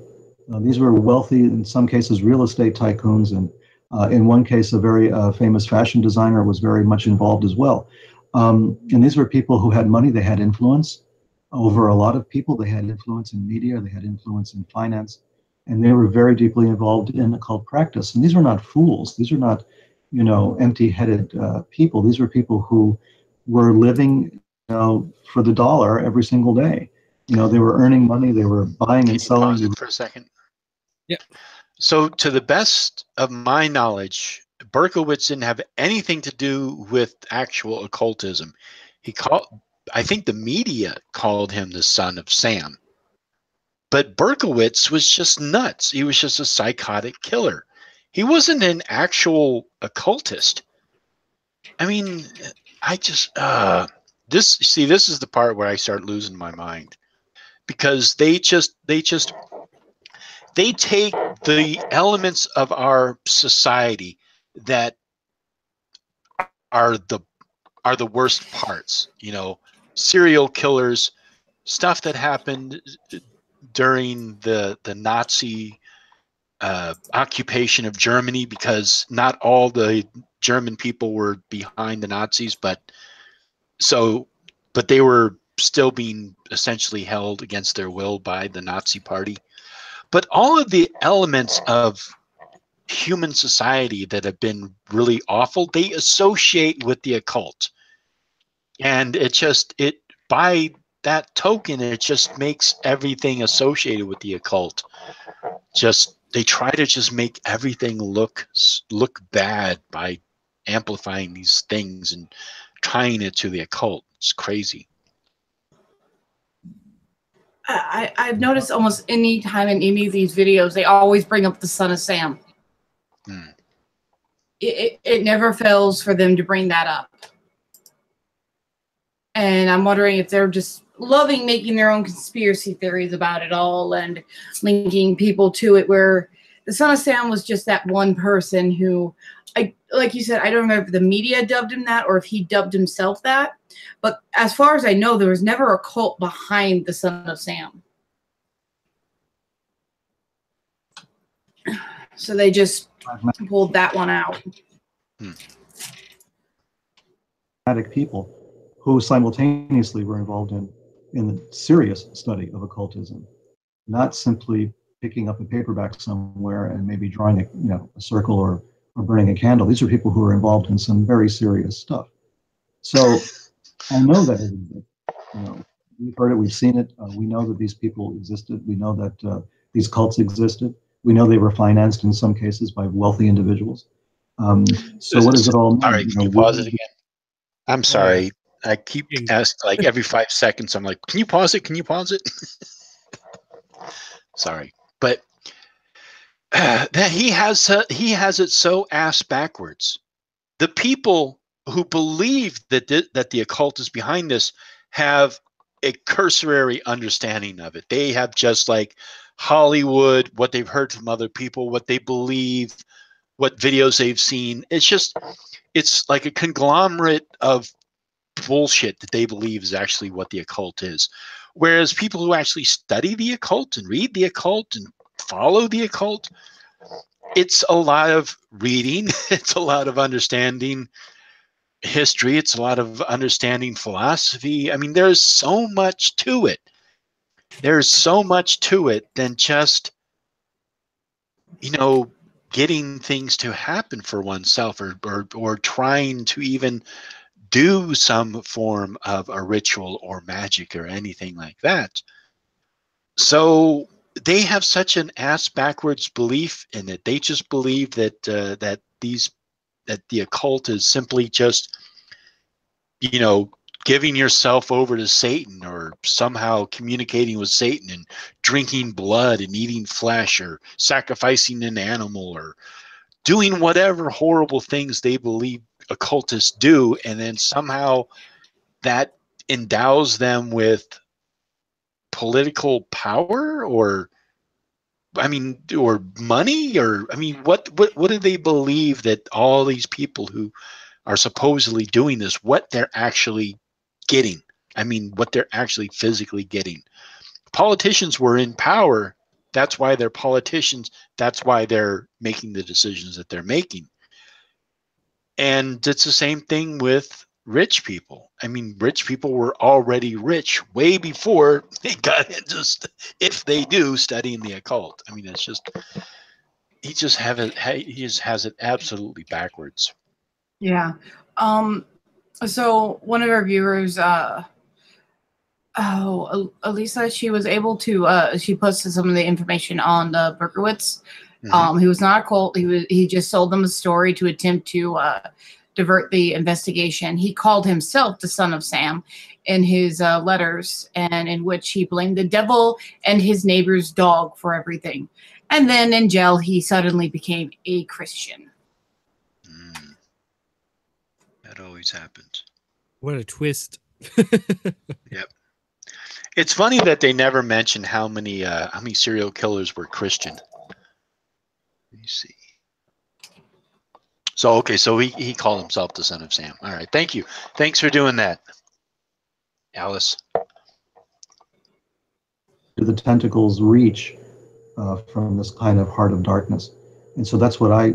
These were wealthy, in some cases, real estate tycoons, and in one case, a very famous fashion designer was very much involved as well. And these were people who had money, they had influence over a lot of people, they had influence in media, they had influence in finance, and they were very deeply involved in occult practice. And these were not fools. These were not, empty-headed people. These were people who were living, for the dollar every single day. They were earning money. They were buying and selling. Pause it for a second. Yeah. So, to the best of my knowledge, Berkowitz didn't have anything to do with actual occultism. I think the media called him the son of Sam. But Berkowitz was just nuts. He was just a psychotic killer. He wasn't an actual occultist. I mean, this is the part where I start losing my mind, because they take the elements of our society that are the worst parts, serial killers, stuff that happened during the Nazi occupation of Germany, because not all the German people were behind the Nazis, but they were still being essentially held against their will by the Nazi party. But all of the elements of human society that have been really awful, they associate with the occult. And by that token, it just makes everything associated with the occult. They try to just make everything look bad by amplifying these things and tying it to the occult. It's crazy. I've noticed almost any time in any of these videos, they always bring up the son of Sam. It never fails for them to bring that up. And I'm wondering if they're just loving making their own conspiracy theories about it all and linking people to it, where the son of Sam was just that one person who, like you said, I don't remember if the media dubbed him that or if he dubbed himself that. But as far as I know, there was never a cult behind the son of Sam. So they just pulled that one out. People who simultaneously were involved in the serious study of occultism, not simply picking up a paperback somewhere and maybe drawing a circle or burning a candle. These are people who are involved in some very serious stuff. So I know that it exists. We've heard it, we've seen it. We know that these people existed. We know that these cults existed. We know they were financed in some cases by wealthy individuals. So what does it all mean? Sorry, can you pause it again? I'm sorry. I keep asking, like every 5 seconds, I'm like, can you pause it? Can you pause it? Sorry. But that he has it so ass backwards. The people who believe that the occult is behind this have a cursory understanding of it. They have just like Hollywood, what they've heard from other people, what they believe, what videos they've seen. It's like a conglomerate of bullshit that they believe is actually what the occult is. Whereas people who actually study the occult and read the occult and follow the occult, it's a lot of reading, it's a lot of understanding history, it's a lot of understanding philosophy. I mean, there's so much to it. There's so much to it than just, getting things to happen for oneself or trying to even do some form of a ritual or magic or anything like that. So they have such an ass backwards belief in it. They just believe that that the occult is simply just, giving yourself over to Satan or somehow communicating with Satan and drinking blood and eating flesh or sacrificing an animal or doing whatever horrible things they believe occultists do, and then somehow that endows them with political power or money, or what do they believe that all these people who are supposedly doing this, what they're actually getting? What they're actually physically getting politicians were in power. That's why they're politicians. That's why they're making the decisions that they're making. And it's the same thing with rich people. I mean, rich people were already rich way before they got into, if they do, studying the occult. I mean, it's just, he just has it absolutely backwards. Yeah. So one of our viewers, Elisa, she was able to, she posted some of the information on the Berkowitz. He was not a cult. He just sold them a story to attempt to divert the investigation. He called himself the son of Sam in his letters, and in which he blamed the devil and his neighbor's dog for everything. And then in jail, he suddenly became a Christian. That always happens. What a twist. Yep. It's funny that they never mention how many serial killers were Christian. Let me see. So, okay, so he called himself the son of Sam. All right, thank you. Thanks for doing that, Alice. The tentacles reach from this kind of heart of darkness. And so that's what I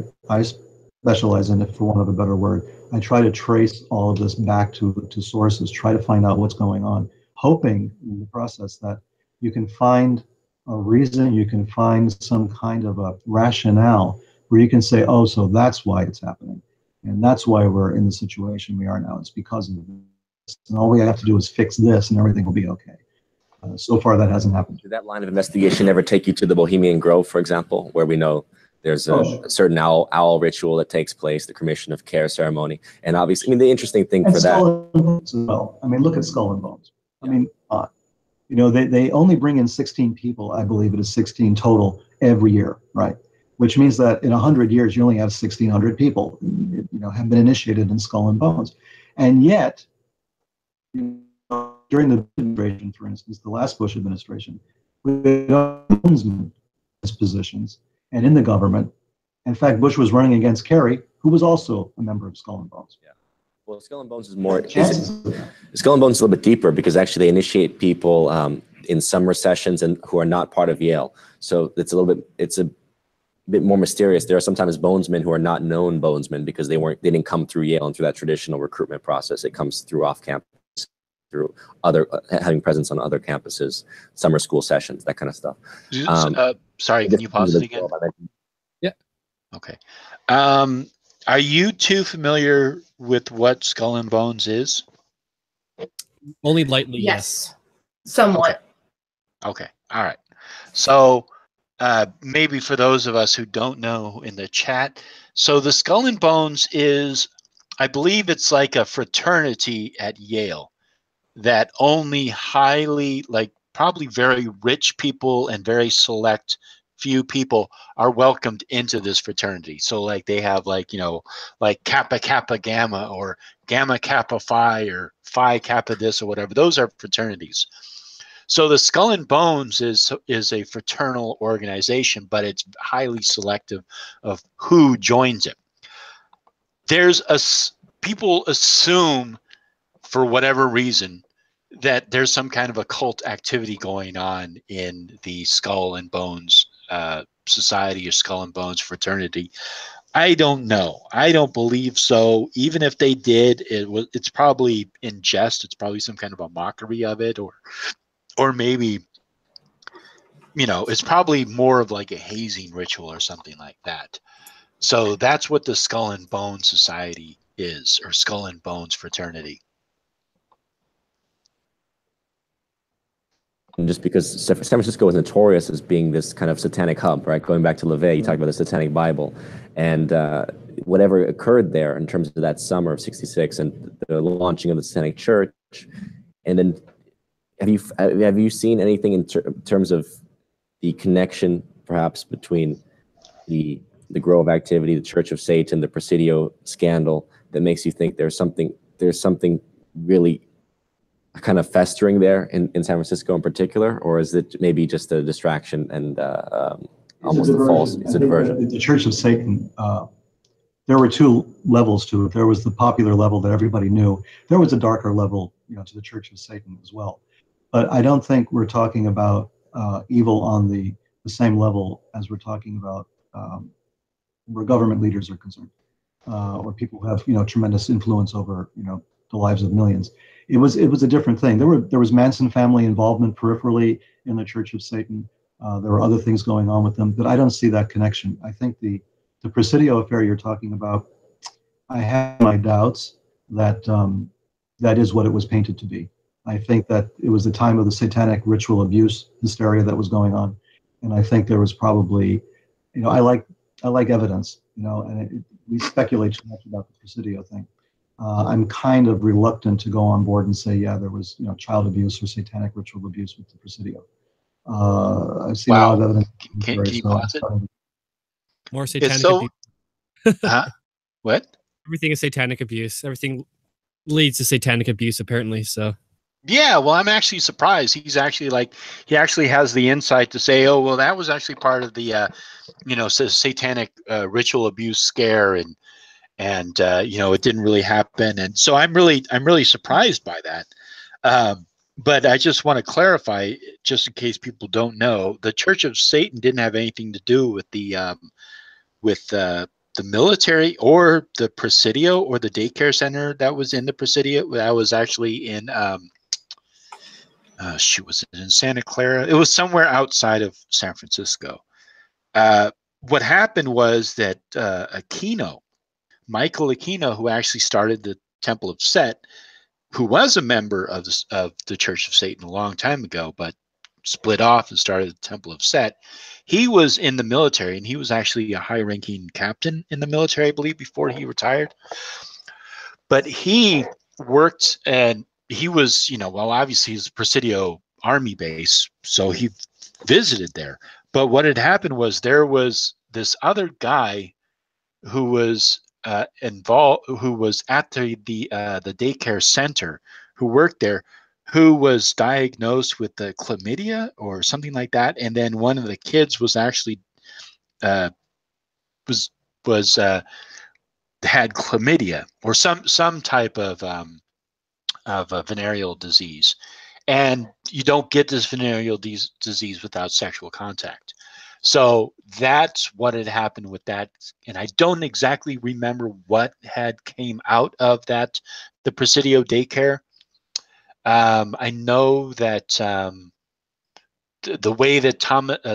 specialize in, for want of a better word. I try to trace all of this back to sources, try to find out what's going on, hoping in the process that you can find a reason, you can find some kind of a rationale where you can say, oh, so that's why it's happening. And that's why we're in the situation we are now. It's because of this. And all we have to do is fix this and everything will be okay. So far, that hasn't happened. Did that line of investigation ever take you to the Bohemian Grove, for example, where we know there's a certain owl ritual that takes place, the cremation of care ceremony, and obviously, I mean, the interesting thing for that. Skull and Bones as well. I mean, look at Skull and Bones. I mean, you know, they only bring in 16 people. I believe it is 16 total every year, right? Which means that in 100 years, you only have 1,600 people, you know, have been initiated in Skull and Bones, and yet, you know, during the administration, for instance, the last Bush administration, we had bonesmen as positions. And in the government, in fact, Bush was running against Kerry, who was also a member of Skull and Bones. Yeah. Well, Skull and Bones is more. Skull and Bones is a little bit deeper because actually they initiate people in summer sessions and who are not part of Yale. So it's a little bit. It's a bit more mysterious. There are sometimes bonesmen who are not known bonesmen because they didn't come through Yale and through that traditional recruitment process. It comes through off campus, through other having presence on other campuses, summer school sessions, that kind of stuff. Sorry, can you pause it again? Yeah. Okay. Are you too familiar with what Skull and Bones is? Only lightly, Yes. Somewhat. Okay. All right. So maybe for those of us who don't know in the chat, so the Skull and Bones is, I believe it's like a fraternity at Yale that only highly, like probably very rich people and very select few people are welcomed into this fraternity. So like they have like, you know, like Kappa Kappa Gamma or Gamma Kappa Phi or Phi Kappa this or whatever. Those are fraternities. So the Skull and Bones is a fraternal organization, but it's highly selective of who joins it. People assume for whatever reason that there's some kind of occult activity going on in the Skull and Bones society or Skull and Bones fraternity. I don't know. I don't believe so. Even if they did, it's probably in jest. It's probably some kind of a mockery of it, or maybe, you know, it's probably more of like a hazing ritual or something like that. So that's what the Skull and Bones Society is, or Skull and Bones fraternity. And just because San Francisco is notorious as being this kind of satanic hub, right? Going back to LeVay, you talked about the Satanic Bible, and whatever occurred there in terms of that summer of '66 and the launching of the Satanic Church, and then have you seen anything in terms of the connection, perhaps between the Grove activity, the Church of Satan, the Presidio scandal, that makes you think there's something really kind of festering there in San Francisco in particular, or is it maybe just a distraction and almost a false? It's a diversion. The Church of Satan. There were two levels to it. There was the popular level that everybody knew. There was a darker level, you know, to the Church of Satan as well. But I don't think we're talking about evil on the same level as we're talking about where government leaders are concerned, or people who have tremendous influence over the lives of millions. It was a different thing. There was Manson family involvement peripherally in the Church of Satan. There were other things going on with them, but I don't see that connection. I think the Presidio affair you're talking about, I have my doubts that that is what it was painted to be. I think that it was the time of the satanic ritual abuse hysteria that was going on, and I think there was probably, I like evidence, and we speculate too much about the Presidio thing. I'm kind of reluctant to go on board and say, yeah, there was child abuse or satanic ritual abuse with the Presidio. I've seen a lot of evidence. Can you pause it? More satanic abuse. Huh? What? Everything is satanic abuse. Everything leads to satanic abuse, apparently. So. Yeah, well, I'm actually surprised. He actually has the insight to say, oh, well, that was actually part of the, satanic ritual abuse scare, and it didn't really happen. And so I'm really surprised by that. But I just want to clarify, just in case people don't know, the Church of Satan didn't have anything to do with the military or the Presidio or the daycare center that was in the Presidio. That was actually in was it in Santa Clara? It was somewhere outside of San Francisco. What happened was that Michael Aquino, who actually started the Temple of Set, who was a member of the Church of Satan a long time ago, but split off and started the Temple of Set. He was in the military, and he was actually a high-ranking captain in the military, I believe, before he retired. But he worked, and he was, obviously he's a Presidio Army base, so he visited there. But what had happened was there was this other guy who was involved, who was at the daycare center, who worked there, who was diagnosed with the chlamydia or something like that, and then one of the kids was actually had chlamydia or some type of a venereal disease, and you don't get this venereal disease without sexual contact. So that's what had happened with that, and I don't exactly remember what had came out of that, the Presidio daycare. I know that the way that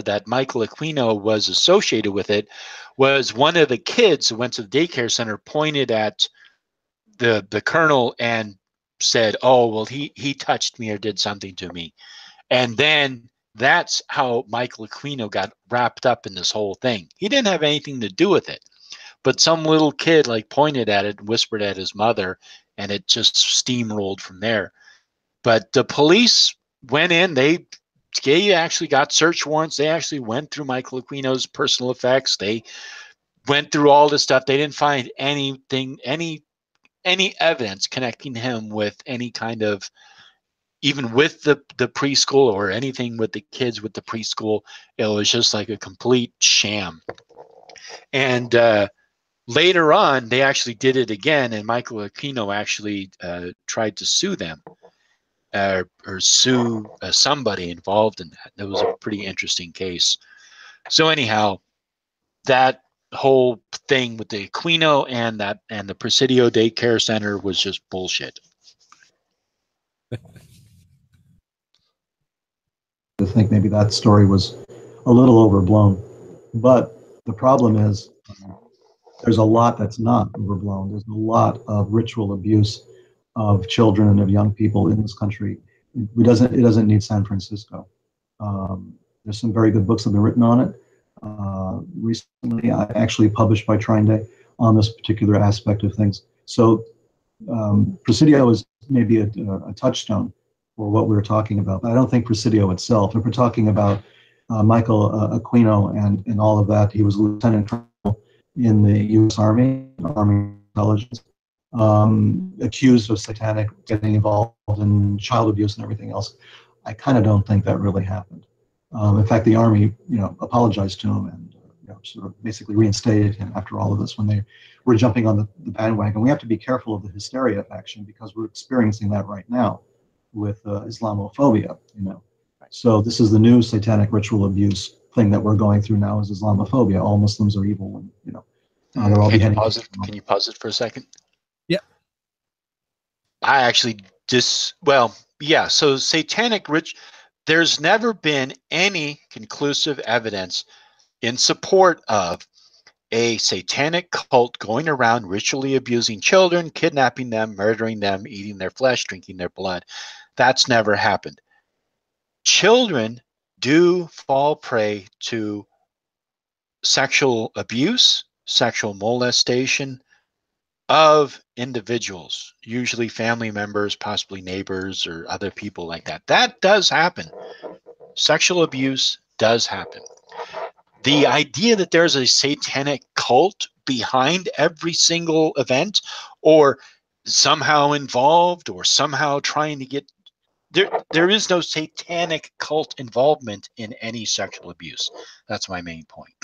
that Michael Aquino was associated with it was one of the kids who went to the daycare center pointed at the colonel and said, "Oh, well, he touched me or did something to me," and then that's how Michael Aquino got wrapped up in this whole thing. He didn't have anything to do with it, but some little kid pointed at it and whispered at his mother, and it just steamrolled from there. But the police went in. They actually got search warrants. They actually went through Michael Aquino's personal effects. They went through all this stuff. They didn't find anything, any evidence connecting him with any kind of, even with the preschool or anything with the kids with the preschool. It was just like a complete sham. And later on, they actually did it again, and Michael Aquino actually tried to sue them or sue somebody involved in that. That was a pretty interesting case. So anyhow, that whole thing with the Aquino and the Presidio daycare center was just bullshit. I think maybe that story was a little overblown, but the problem is there's a lot that's not overblown. There's a lot of ritual abuse of children and of young people in this country. It doesn't need San Francisco. There's some very good books that have been written on it. Recently, I actually published by Trine on this particular aspect of things. So Presidio is maybe a touchstone for what we're talking about. But I don't think Presidio itself, if we're talking about Michael Aquino and all of that, he was a lieutenant colonel in the U.S. Army intelligence, accused of getting involved in child abuse and everything else. I kind of don't think that really happened. In fact, the Army, apologized to him and sort of basically reinstated him after all of this when they were jumping on the bandwagon. We have to be careful of the hysteria faction because we're experiencing that right now. with Islamophobia, you know. So this is the new satanic ritual abuse thing that we're going through now, is Islamophobia. All Muslims are evil, and you know, they're all beheading. Can you pause it for a second? Yeah. I actually well, yeah. So satanic there's never been any conclusive evidence in support of a satanic cult going around ritually abusing children, kidnapping them, murdering them, eating their flesh, drinking their blood. That's never happened. Children do fall prey to sexual abuse, sexual molestation of individuals, usually family members, possibly neighbors or other people like that. That does happen. Sexual abuse does happen. The idea that there's a satanic cult behind every single event, or somehow involved, or somehow trying to get there is no satanic cult involvement in any sexual abuse. That's my main point.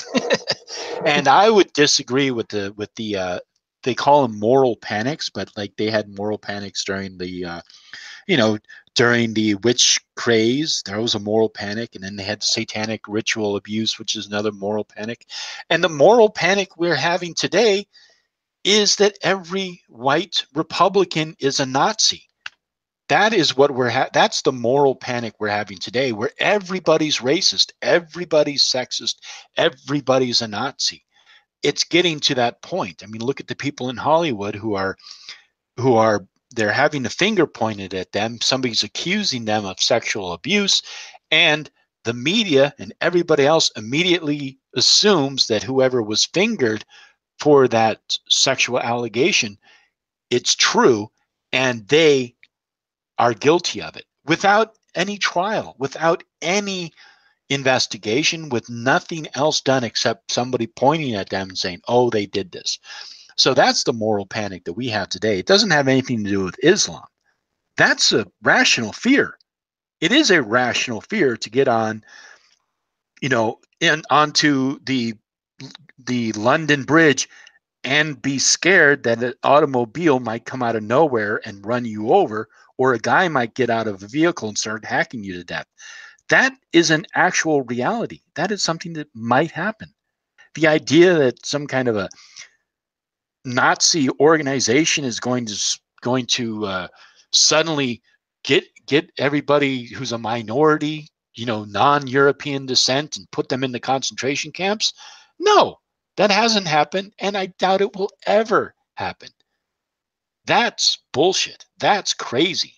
And I would disagree with the they call them moral panics, but like they had moral panics during the during the witch craze. There was a moral panic, and then they had satanic ritual abuse, which is another moral panic. And the moral panic we're having today is that every white Republican is a Nazi. That is what that's the moral panic we're having today, where everybody's racist, everybody's sexist, everybody's a Nazi. It's getting to that point. I mean, look at the people in Hollywood who are they're having a finger pointed at them. Somebody's accusing them of sexual abuse, and the media and everybody else immediately assumes that whoever was fingered for that sexual allegation, it's true, and they are guilty of it without any trial, without any investigation, with nothing else done except somebody pointing at them and saying, oh, they did this. So that's the moral panic that we have today. It doesn't have anything to do with Islam. That's a rational fear. It is a rational fear to get on, onto the London Bridge and be scared that an automobile might come out of nowhere and run you over, or a guy might get out of a vehicle and start hacking you to death. That is an actual reality. That is something that might happen. The idea that some kind of a Nazi organization is going to suddenly get everybody who's a minority, non-European descent, and put them in the concentration camps. No, that hasn't happened, and I doubt it will ever happen. That's bullshit. That's crazy.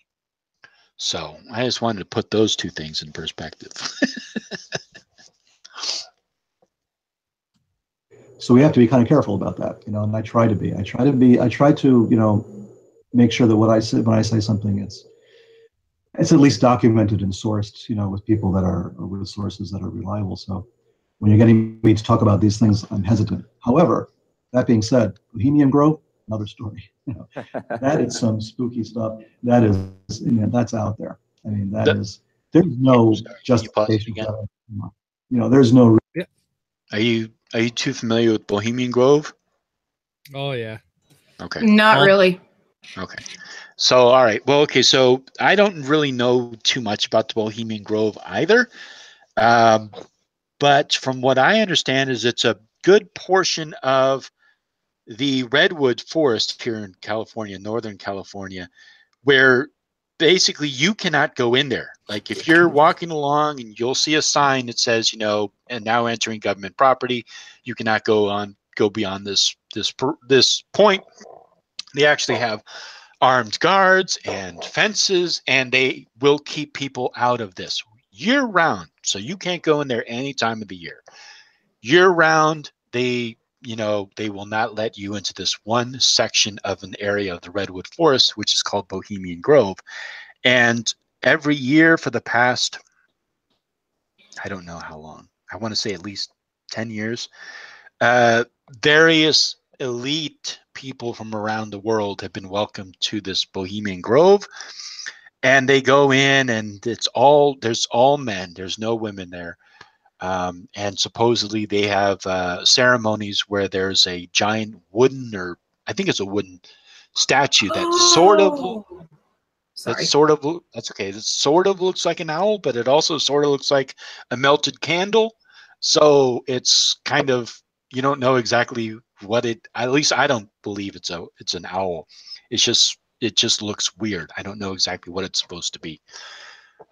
So I just wanted to put those two things in perspective. So we have to be kind of careful about that, and I try to be. I try to, make sure that when I say something, it's at least documented and sourced, with people that are, or with sources that are reliable. So when you're getting me to talk about these things, I'm hesitant. However, that being said, Bohemian Grove, another story. That is some spooky stuff. That is, that's out there. I mean, there's no justification for that. There's no. Are you too familiar with Bohemian Grove? Oh yeah. Okay. Not really. Okay. So all right. Well, okay. So I don't really know too much about the Bohemian Grove either. But from what I understand is it's a good portion of the redwood forest here in California, Northern California, where basically you cannot go in there. Like if you're walking along and you'll see a sign that says, and now entering government property, you cannot go beyond this point. They actually have armed guards and fences, and they will keep people out of this year round. So you can't go in there any time of the year. Year round, they will not let you into this one section of an area of the redwood forest, which is called Bohemian Grove. And every year for the past, I don't know how long, I want to say at least 10 years, various elite people from around the world have been welcomed to this Bohemian Grove. And they go in, and there's all men. There's no women there. And supposedly they have ceremonies where there's a giant wooden, or I think it's a wooden statue that sort of. Sorry. That's okay. It sort of looks like an owl, but it also sort of looks like a melted candle. So it's kind of, you don't know exactly what it, at least I don't believe it's an owl. It just looks weird. I don't know exactly what it's supposed to be.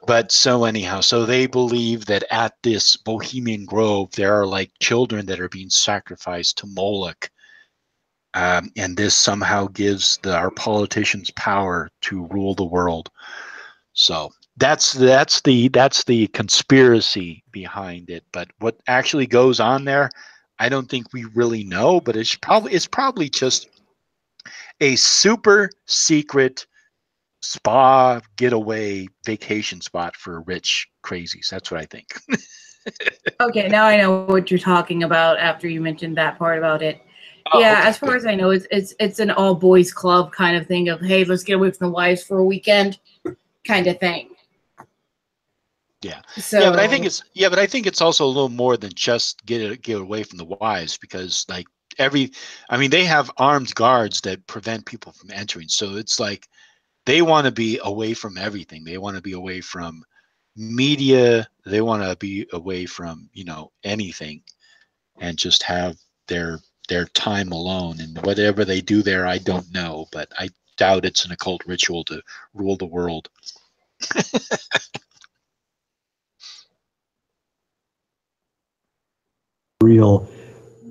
But so anyhow, so they believe that at this Bohemian Grove, there are like children that are being sacrificed to Moloch. And this somehow gives our politicians power to rule the world. So that's the conspiracy behind it. But what actually goes on there, I don't think we really know. But it's probably just a super secret spa getaway vacation spot for rich crazies. That's what I think. Okay, now I know what you're talking about after you mentioned that part about it. Oh, Yeah, okay, as far as I know, it's an all boys club kind of thing of, hey, let's get away from the wives for a weekend kind of thing. Yeah. So yeah, but I think it's also a little more than just get away from the wives, because like they have armed guards that prevent people from entering. So it's like they want to be away from everything. They want to be away from media. They want to be away from, anything, and just have their time alone. And whatever they do there, I don't know, but I doubt it's an occult ritual to rule the world. Real,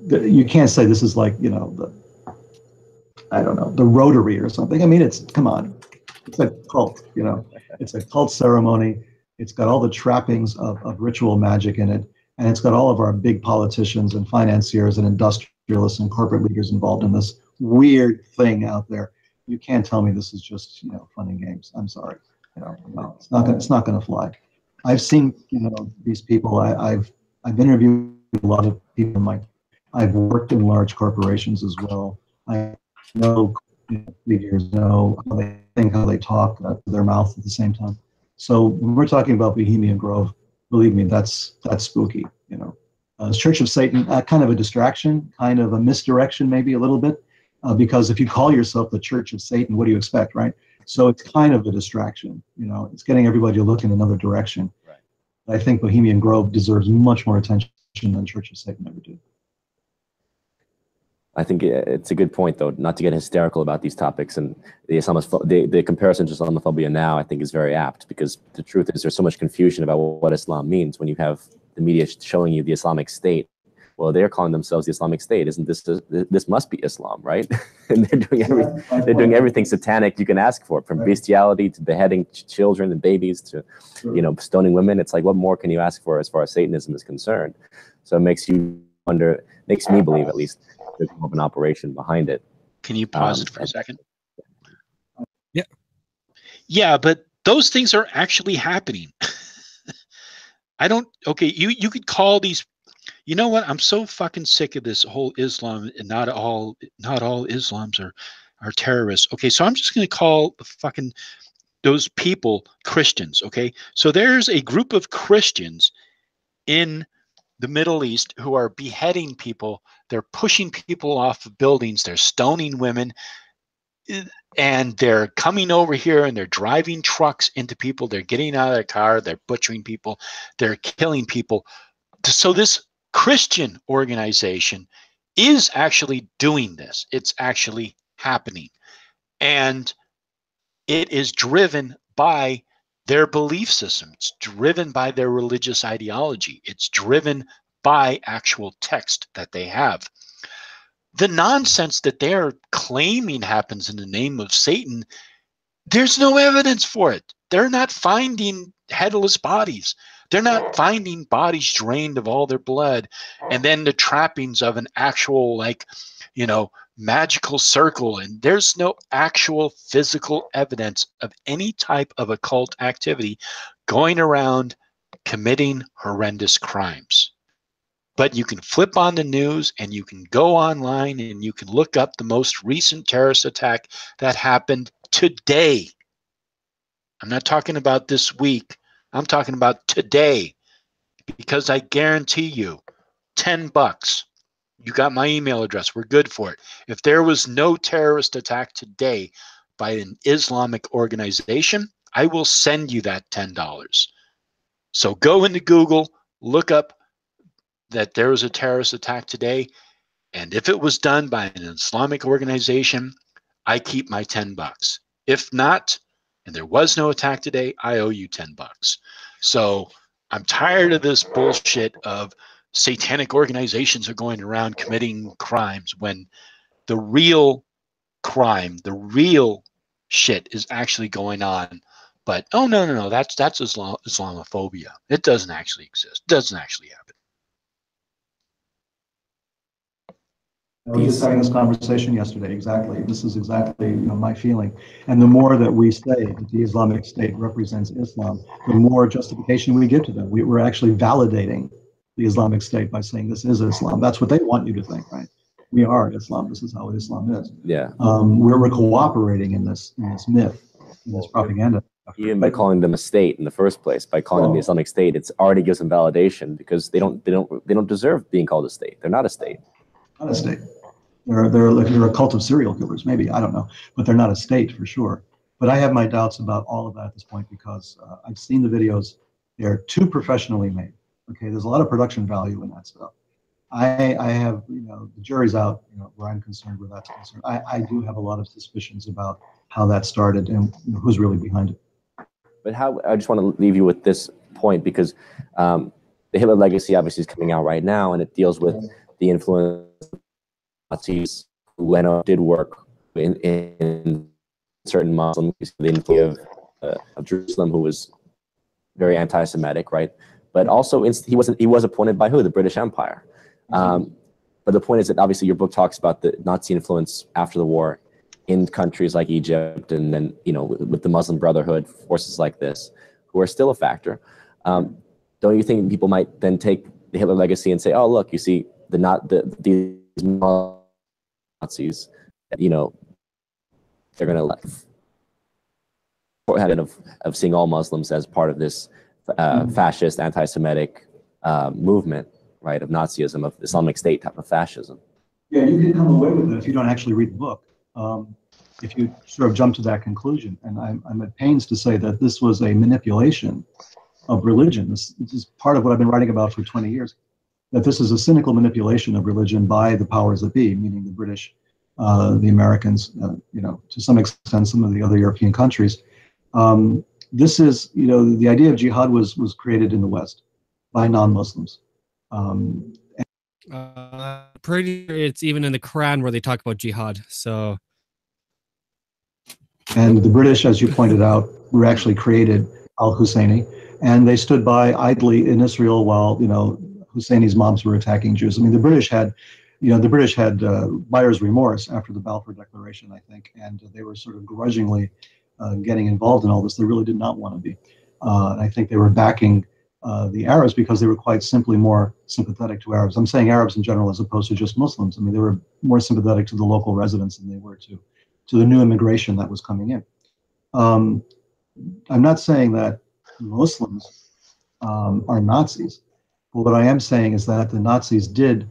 you can't say this is like, I don't know, the Rotary or something. I mean, come on, it's a cult, it's a cult ceremony. It's got all the trappings of ritual magic in it. And it's got all of our big politicians and financiers and industrialists and corporate leaders involved in this weird thing out there. You can't tell me this is just, fun and games. I'm sorry. No, it's not gonna fly. I've seen, these people. I've interviewed a lot of people. I've worked in large corporations as well. I know, leaders know how they think, how they talk, their mouth at the same time. So when we're talking about Bohemian Grove, believe me, that's spooky. Church of Satan, kind of a distraction, kind of a misdirection, maybe a little bit, because if you call yourself the Church of Satan, what do you expect, right? So it's kind of a distraction. It's getting everybody to look in another direction. Right. I think Bohemian Grove deserves much more attention than Church of Satan ever did. I think it's a good point, though, not to get hysterical about these topics. And the comparison to Islamophobia now, I think, is very apt, because the truth is there's so much confusion about what Islam means when you have the media showing you the Islamic State. Well, they're calling themselves the Islamic State. Isn't this must be Islam, right? And they're doing everything satanic you can ask for, from bestiality to beheading children and babies to, stoning women. It's like, what more can you ask for as far as Satanism is concerned? So it makes you wonder, makes me believe, at least, there's more of an operation behind it. Can you pause it for a second? Yeah. Yeah, but those things are actually happening. You could call these, you know what? I'm so fucking sick of this whole Islam, and not all Islams are terrorists. Okay, so I'm just going to call those people Christians. Okay, so there's a group of Christians in the Middle East who are beheading people. They're pushing people off of buildings. They're stoning women. And they're coming over here and they're driving trucks into people. They're getting out of their car. They're butchering people. They're killing people. So this Christian organization is actually doing this. It's actually happening. And it is driven by their belief system. It's driven by their religious ideology. It's driven by actual text that they have. The nonsense that they're claiming happens in the name of Satan, there's no evidence for it. They're not finding headless bodies. They're not finding bodies drained of all their blood, and then the trappings of an actual, magical circle. And there's no actual physical evidence of any type of occult activity going around committing horrendous crimes. But you can flip on the news and you can go online and you can look up the most recent terrorist attack that happened today. I'm not talking about this week. I'm talking about today, because I guarantee you $10. You got my email address. We're good for it. If there was no terrorist attack today, by an Islamic organization, I will send you that $10. So go into Google, look up that there was a terrorist attack today, and if it was done by an Islamic organization, I keep my $10. If not, and there was no attack today, I owe you $10. So I'm tired of this bullshit of satanic organizations are going around committing crimes when the real crime, the real shit is actually going on. But oh no, that's Islamophobia. It doesn't actually exist. It doesn't actually happen. We were just having this conversation yesterday. Exactly. This is exactly my feeling. And the more that we say that the Islamic State represents Islam, the more justification we give to them. We're actually validating the Islamic State by saying this is Islam. That's what they want you to think, right? We are Islam. This is how Islam is. Yeah. We're cooperating in this myth, in this propaganda. Even by calling them a state in the first place, by calling them the Islamic State, it's already gives them validation because they don't deserve being called a state. They're not a state. Not a state. They're a cult of serial killers, maybe, I don't know, but they're not a state for sure. But I have my doubts about all of that at this point because I've seen the videos. They're too professionally made. Okay, there's a lot of production value in that stuff. I have, the jury's out, where I'm concerned, where that's concerned. I do have a lot of suspicions about how that started and who's really behind it. But I just want to leave you with this point because the Hitler legacy obviously is coming out right now, and it deals with the influence of Nazis who went out, did work in certain Muslims. The influence of Jerusalem, who was very anti-Semitic, right? But also he was appointed by who? The British Empire. But the point is that obviously your book talks about the Nazi influence after the war in countries like Egypt, and then with the Muslim Brotherhood, forces like this, who are still a factor. Don't you think people might then take the Hitler legacy and say, "Oh, look, you see, these Nazis, they're going to of seeing all Muslims as part of this fascist, anti-Semitic movement, right, of Nazism, of Islamic State type of fascism." Yeah, you can come away with it if you don't actually read the book. If you sort of jump to that conclusion, and I'm at pains to say that this was a manipulation of religion. This is part of what I've been writing about for 20 years, that this is a cynical manipulation of religion by the powers that be, meaning the British, the Americans, to some extent, some of the other European countries. This is, the idea of jihad was created in the West by non-Muslims. Pretty sure it's even in the Quran where they talk about jihad. So, and the British, as you pointed out, were actually created al-Husseini, and they stood by idly in Israel while Husseini's moms were attacking Jews. I mean, the British had buyer's remorse after the Balfour Declaration, I think, and they were sort of grudgingly getting involved in all this. They really did not want to be. I think they were backing the Arabs because they were quite simply more sympathetic to Arabs. I'm saying Arabs in general as opposed to just Muslims. I mean, they were more sympathetic to the local residents than they were to the new immigration that was coming in. I'm not saying that Muslims are Nazis. But what I am saying is that the Nazis did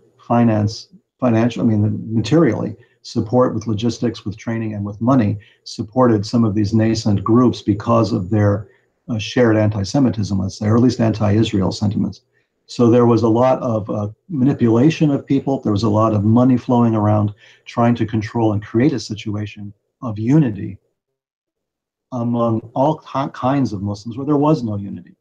materially support with logistics, with training, and with money, supported some of these nascent groups because of their shared anti-Semitism, let's say, or at least anti-Israel sentiments. So there was a lot of manipulation of people. There was a lot of money flowing around, trying to control and create a situation of unity among all kinds of Muslims where there was no unity.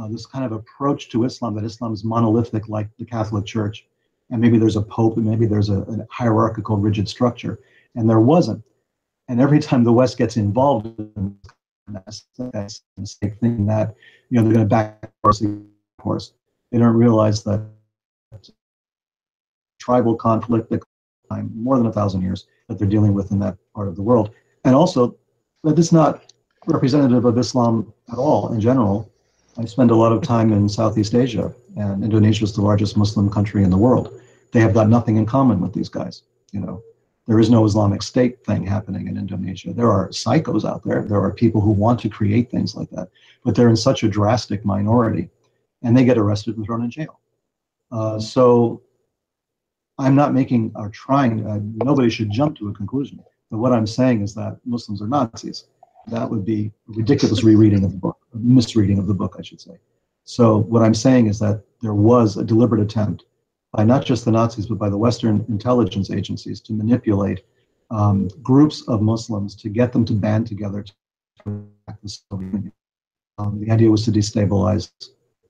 This kind of approach to Islam, that Islam is monolithic like the Catholic Church, and maybe there's a pope, and maybe there's a hierarchical, rigid structure, and there wasn't. And every time the West gets involved in that's a mistake, thinking that they're going to back horse. They don't realize that tribal conflict, that more than 1,000 years that they're dealing with in that part of the world, and also that it's not representative of Islam at all in general. I spend a lot of time in Southeast Asia, and Indonesia is the largest Muslim country in the world. They have got nothing in common with these guys. There is no Islamic State thing happening in Indonesia. There are psychos out there. There are people who want to create things like that, but they're in such a drastic minority, and they get arrested and thrown in jail. So I'm not making or trying, nobody should jump to a conclusion But what I'm saying is that Muslims are Nazis. That would be a ridiculous rereading of the book, misreading of the book, I should say. So what I'm saying is that there was a deliberate attempt by not just the Nazis, but by the Western intelligence agencies to manipulate groups of Muslims to get them to band together to attack the Soviet Union. The idea was to destabilize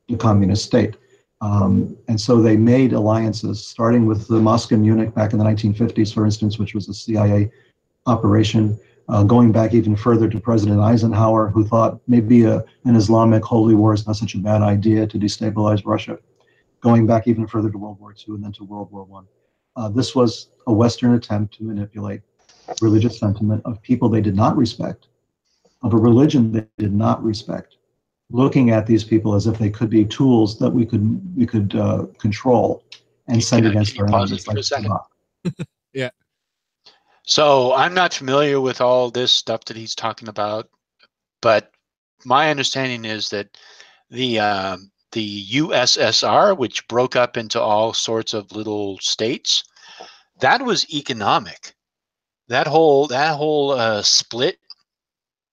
the communist state. And so they made alliances, starting with the Moscow Munich back in the 1950s, for instance, which was a CIA operation, going back even further to President Eisenhower, who thought maybe an Islamic holy war is not such a bad idea to destabilize Russia, going back even further to World War II and then to World War I. This was a Western attempt to manipulate religious sentiment of people they did not respect, of a religion they did not respect, looking at these people as if they could be tools that we could control and send against our enemies. Like Yeah. So I'm not familiar with all this stuff that he's talking about, but my understanding is that the USSR, which broke up into all sorts of little states, that was economic. That whole split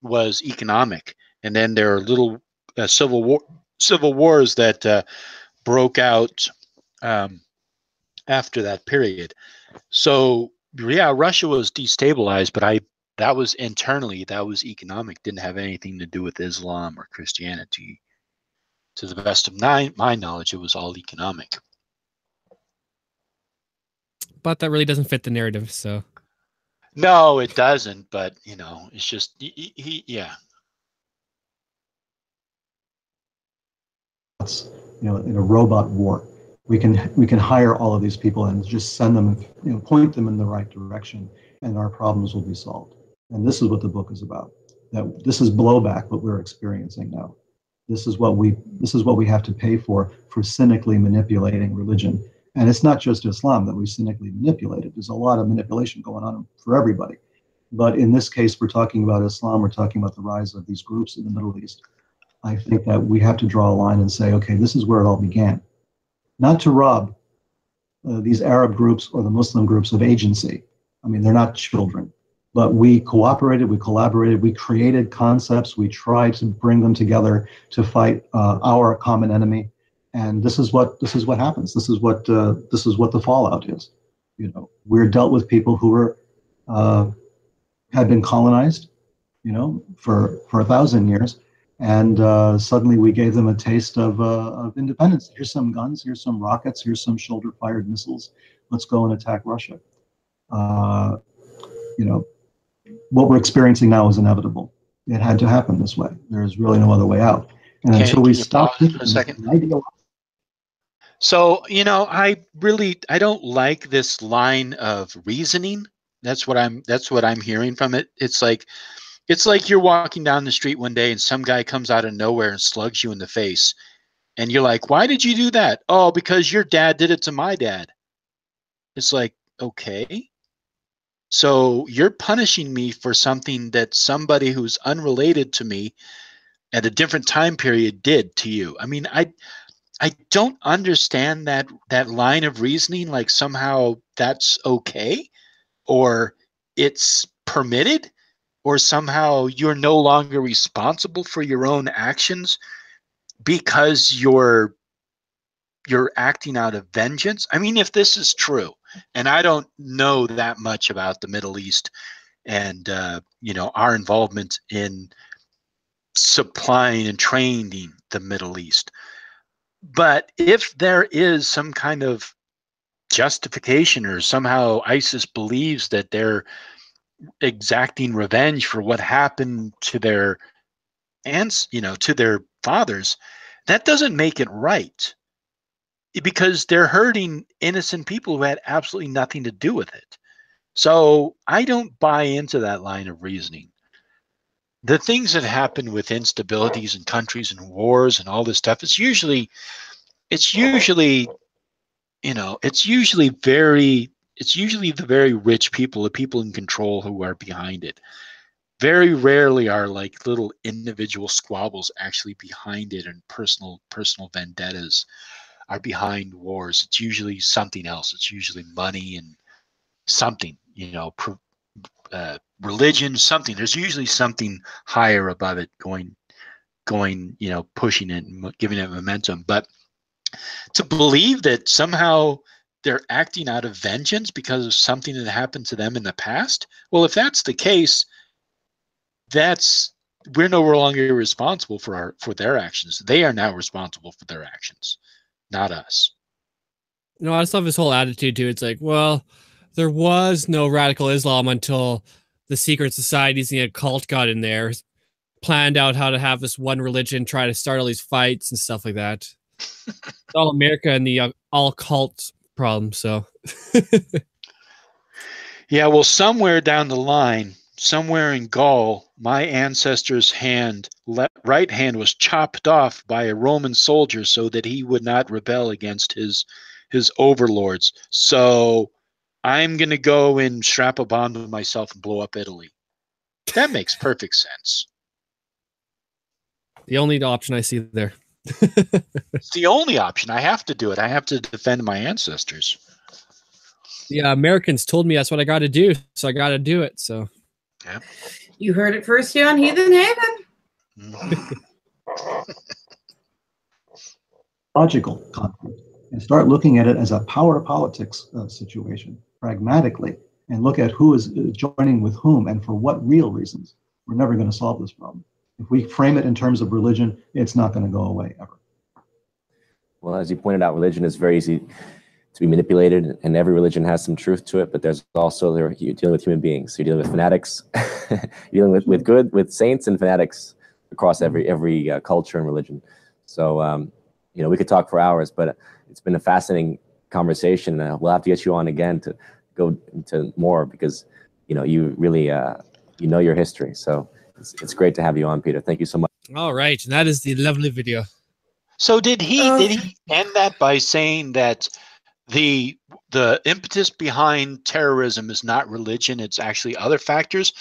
was economic, and then there are little civil wars that broke out after that period. So yeah, Russia was destabilized, but that was internally, that was economic, didn't have anything to do with Islam or Christianity. To the best of my knowledge, it was all economic. But that really doesn't fit the narrative, so. No, it doesn't, but you know, it's just yeah. You know, in a robot war, we can hire all of these people and just send them, you know, point them in the right direction, and our problems will be solved. And this is what the book is about. That this is blowback, what we're experiencing now. This is what we have to pay for cynically manipulating religion. And it's not just Islam that we cynically manipulated. There's a lot of manipulation going on for everybody. But in this case, we're talking about Islam. We're talking about the rise of these groups in the Middle East. I think that we have to draw a line and say, okay, this is where it all began. Not to rob these Arab groups or the Muslim groups of agency. I mean, they're not children. But we cooperated, we collaborated, we created concepts, we tried to bring them together to fight our common enemy, and this is what happens. This is what the fallout is. You know, we're dealt with people who were had been colonized, you know, for 1,000 years, and suddenly we gave them a taste of independence. Here's some guns, here's some rockets, here's some shoulder-fired missiles. Let's go and attack Russia. You know. What we're experiencing now is inevitable. It had to happen this way. There's really no other way out. And until we stop for a second. So, you know, I don't like this line of reasoning. That's what I'm hearing from it. It's like you're walking down the street one day and some guy comes out of nowhere and slugs you in the face. And you're like, why did you do that? Oh, because your dad did it to my dad. It's like, okay. So you're punishing me for something that somebody who's unrelated to me at a different time period did to you. I mean, I don't understand that line of reasoning, like somehow that's okay or it's permitted or somehow you're no longer responsible for your own actions because you're acting out of vengeance. I mean, if this is true, and I don't know that much about the Middle East and, you know, our involvement in supplying and training the Middle East. But if there is some kind of justification or somehow ISIS believes that they're exacting revenge for what happened to their aunts, you know, to their fathers, that doesn't make it right. Because they're hurting innocent people who had absolutely nothing to do with it. So I don't buy into that line of reasoning. The things that happen with instabilities in countries and wars and all this stuff, it's usually, you know, it's usually the very rich people, the people in control who are behind it. Very rarely are like little individual squabbles actually behind it and personal vendettas are behind wars. It's usually something else. It's usually money and something, you know, religion, something. There's usually something higher above it going, pushing it and giving it momentum. But to believe that somehow they're acting out of vengeance because of something that happened to them in the past. Well, if that's the case, we're no longer responsible for their actions. They are now responsible for their actions, not us. I just love his whole attitude too. It's like, well, there was no radical Islam until the secret societies and the occult got in there, planned out how to have this one religion, try to start all these fights and stuff like that. It's all America and the all cult problem. So, yeah, well, somewhere down the line, somewhere in Gaul, my ancestor's right hand was chopped off by a Roman soldier so that he would not rebel against his overlords. So I'm going to go and strap a bomb to myself and blow up Italy. That makes perfect sense. The only option I see there. It's the only option. I have to do it. I have to defend my ancestors. The Americans told me that's what I got to do, so I got to do it. So, yeah. You heard it first here on Heathen Haven. Logical conflict, and start looking at it as a power politics situation, pragmatically, and look at who is joining with whom and for what real reasons. We're never going to solve this problem. If we frame it in terms of religion, it's not going to go away ever. Well, as you pointed out, religion is very easy to be manipulated, and every religion has some truth to it, but you're dealing with human beings. So you're dealing with fanatics, you're dealing with saints and fanatics across every culture and religion. So, we could talk for hours, but it's been a fascinating conversation. We'll have to get you on again to go into more because, you really, your history. So it's great to have you on, Peter. Thank you so much. All right. And that is the lovely video. So did he end that by saying that the impetus behind terrorism is not religion, it's actually other factors?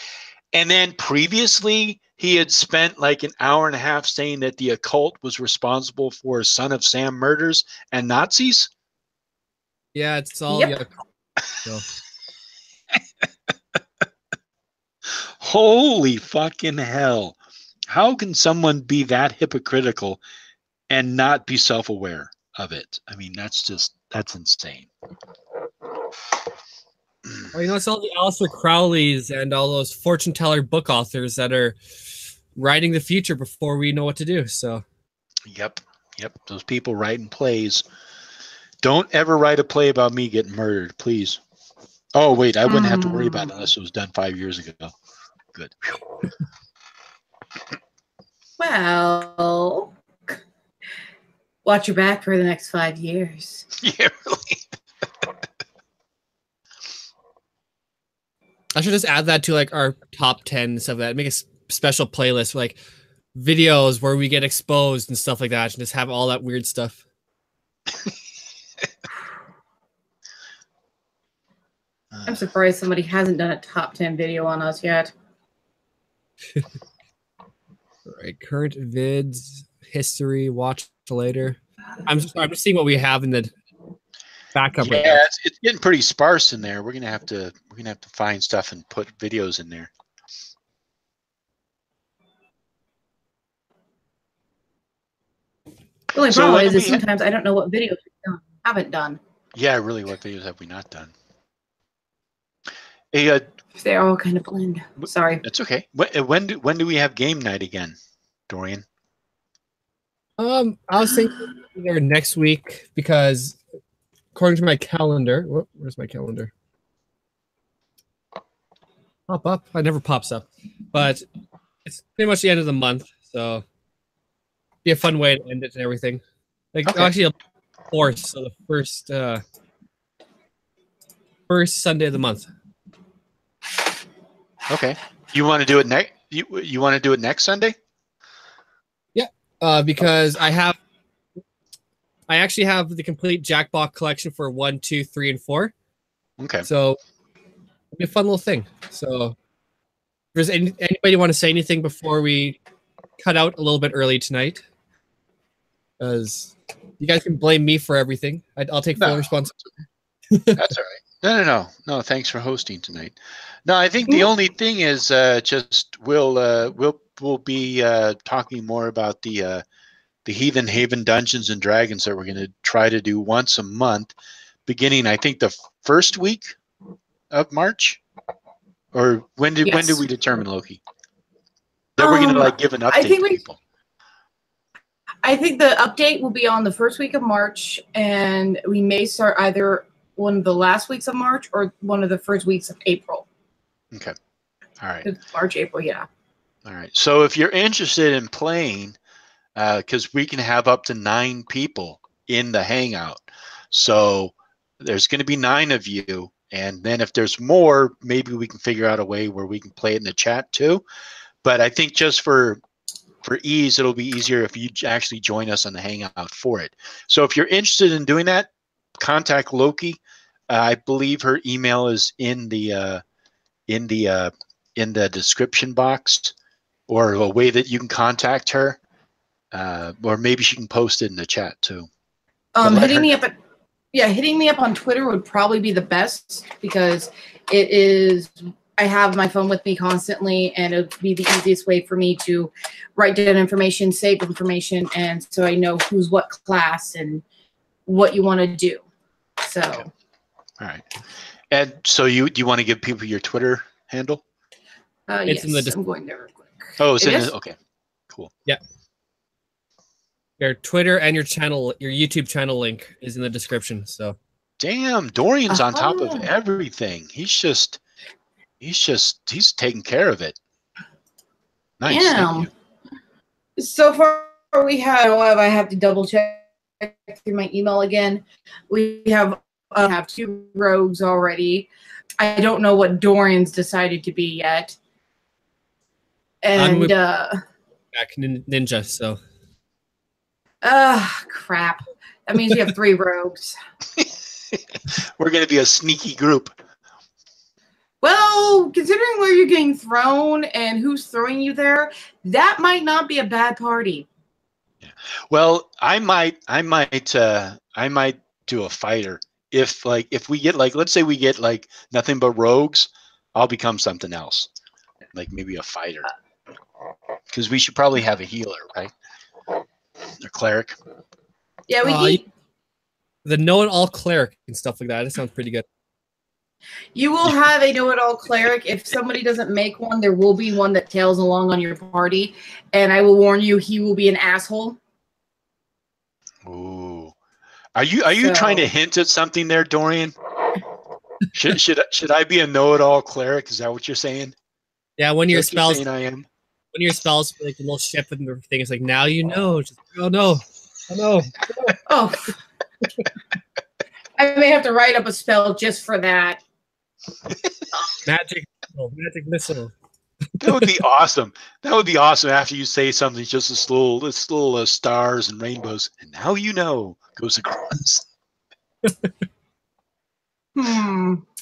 And then previously he had spent like an hour and a half saying that the occult was responsible for Son of Sam murders and Nazis? Yeah, it's all Yep. the occult. So. Holy fucking hell. How can someone be that hypocritical and not be self-aware of it? I mean, that's insane. Well, it's all the Aleister Crowleys and all those fortune teller book authors that are writing the future before we know what to do. So, yep. Those people writing plays. Don't ever write a play about me getting murdered, please. Oh, wait, I wouldn't have to worry about it unless it was done 5 years ago. Good. Well, watch your back for the next 5 years. Yeah, really. I should just add that to like our top 10 and stuff like that. Make a special playlist for like videos where we get exposed and stuff like that, and just have all that weird stuff. I'm surprised somebody hasn't done a top 10 video on us yet. Right, current vids, history, watch later. I'm just seeing what we have in the backup. Yeah, right now. it's getting pretty sparse in there. We're gonna have to find stuff and put videos in there. The only problem is sometimes I don't know what videos we haven't done. Yeah, really, what videos have we not done? Hey, they're all kind of blend. Sorry. That's okay. When do we have game night again, Dorian? I was thinking either next week because according to my calendar, where's my calendar? Pop up. It never pops up, but it's pretty much the end of the month, so be a fun way to end it and everything. Like actually, a fourth, so the first Sunday of the month. Okay. You want to do it next? You want to do it next Sunday? Yeah, because I actually have the complete Jackbox collection for 1, 2, 3, and 4. Okay. So it'll be a fun little thing. So, does anybody want to say anything before we cut out a little bit early tonight? Because you guys can blame me for everything. I'll take full responsibility. That's all right. No. Thanks for hosting tonight. No, I think the only thing is just we'll be talking more about the Heathen Haven Dungeons and Dragons that we're going to try to do once a month, beginning I think the first week of March, or when did we determine, Loki, that we're going to give an update to people? I think the update will be on the first week of March, and we may start either one of the last weeks of March or one of the first weeks of April. Okay. All right. March, April, yeah. All right. So if you're interested in playing, because we can have up to 9 people in the Hangout. So there's going to be 9 of you. And then if there's more, maybe we can figure out a way where we can play it in the chat too. But I think just for ease, it'll be easier if you actually join us on the Hangout for it. So if you're interested in doing that, contact Loki. I believe her email is in the description box, or a way that you can contact her, or maybe she can post it in the chat too. Hitting me up on Twitter would probably be the best, because it is. I have my phone with me constantly, and it would be the easiest way for me to write down information, save information, and so I know who's what class and what you want to do. So, okay. All right. And so do you want to give people your Twitter handle? It's in the I'm going there real quick. Oh, it's in the, okay. Cool. Yeah. Your Twitter and your YouTube channel link is in the description. So, damn, Dorian's on top of everything. He's taking care of it. Nice. Thank you. So far we have. I have to double check through my email again. We have 2 rogues already. I don't know what Dorian's decided to be yet. And back ninja. So. Crap. That means you have 3 rogues. We're going to be a sneaky group. Well, considering where you're getting thrown and who's throwing you there, that might not be a bad party. Yeah. Well, I might do a fighter. If we get let's say we get nothing but rogues, I'll become something else. Like maybe a fighter. Because we should probably have a healer, right? A cleric. Yeah, we need the know-it-all cleric and stuff like that. It sounds pretty good. You will have a know-it-all cleric. If somebody doesn't make one, there will be one that tails along on your party, and I will warn you, he will be an asshole. Ooh, are you trying to hint at something there, Dorian? Should I be a know-it-all cleric? Is that what you're saying? Yeah, when your spells, I am. When your spells like the little ship and everything, it's like, now you know. Just, oh no. Oh. I may have to write up a spell just for that. Magic missile. That would be awesome. That would be awesome after you say something just this little stars and rainbows, and now you know goes across.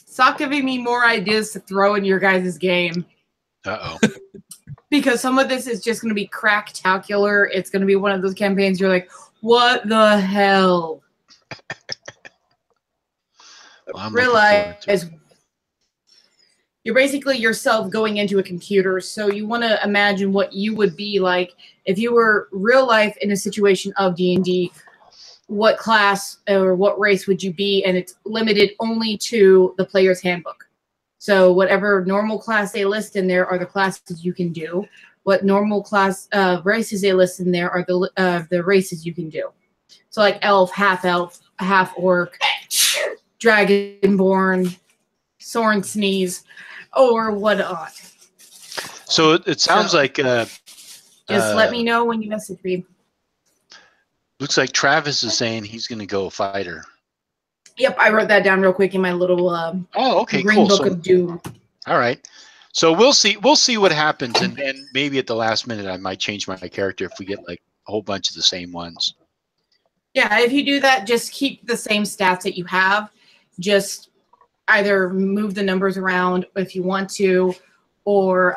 Stop giving me more ideas to throw in your guys' game. Uh-oh. Because some of this is just going to be cracktacular. It's going to be one of those campaigns you're like, what the hell? Well, realize you're basically yourself going into a computer, so you want to imagine what you would be like if you were real life in a situation of D&D. What class or what race would you be? And it's limited only to the player's handbook. So whatever normal class they list in there are the classes you can do. What normal class races they list in there are the races you can do. So like elf, half orc, dragonborn, Soren Sneeze, or whatnot. So it sounds like just let me know when you message me. Looks like Travis is saying he's going to go fighter. Yep, I wrote that down real quick in my little green book of doom. All right. So we'll see what happens, and then maybe at the last minute I might change my character if we get like a whole bunch of the same ones. Yeah, if you do that, just keep the same stats that you have. Just either move the numbers around if you want to, or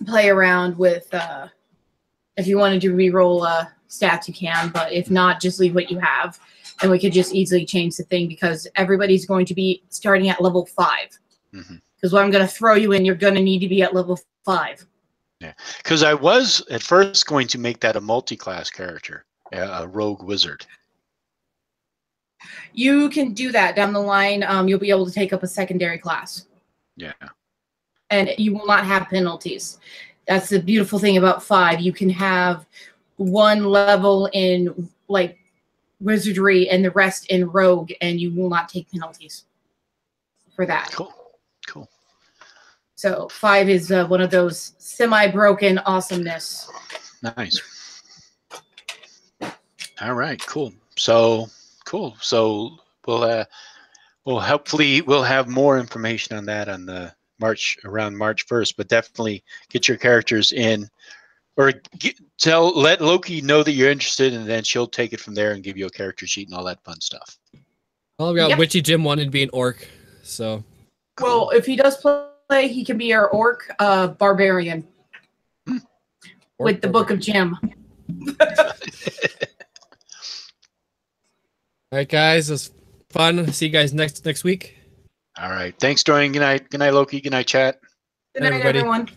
play around with if you wanted to reroll stats, you can. But if not, just leave what you have. and we could just easily change the thing because everybody's going to be starting at level 5. Because what I'm going to throw you in, you're going to need to be at level 5. Yeah, because I was at first going to make that a multi-class character, a rogue wizard. You can do that down the line. You'll be able to take up a secondary class. Yeah. And you will not have penalties. That's the beautiful thing about 5. You can have 1 level in like wizardry and the rest in rogue, and you will not take penalties for that. Cool. Cool. So 5 is one of those semi-broken awesomeness. Nice. All right. Cool. So cool. So we'll hopefully we'll have more information on that on the around March 1st, but definitely get your characters in, or let Loki know that you're interested, and then she'll take it from there and give you a character sheet and all that fun stuff. Well, we got Witchy Jim wanted to be an orc, so. Well, if he does play, he can be our orc barbarian with the Book of Jim. All right, guys, it was fun. See you guys next week. All right. Thanks, Dorian. Good night. Good night, Loki. Good night, chat. Good night, everyone.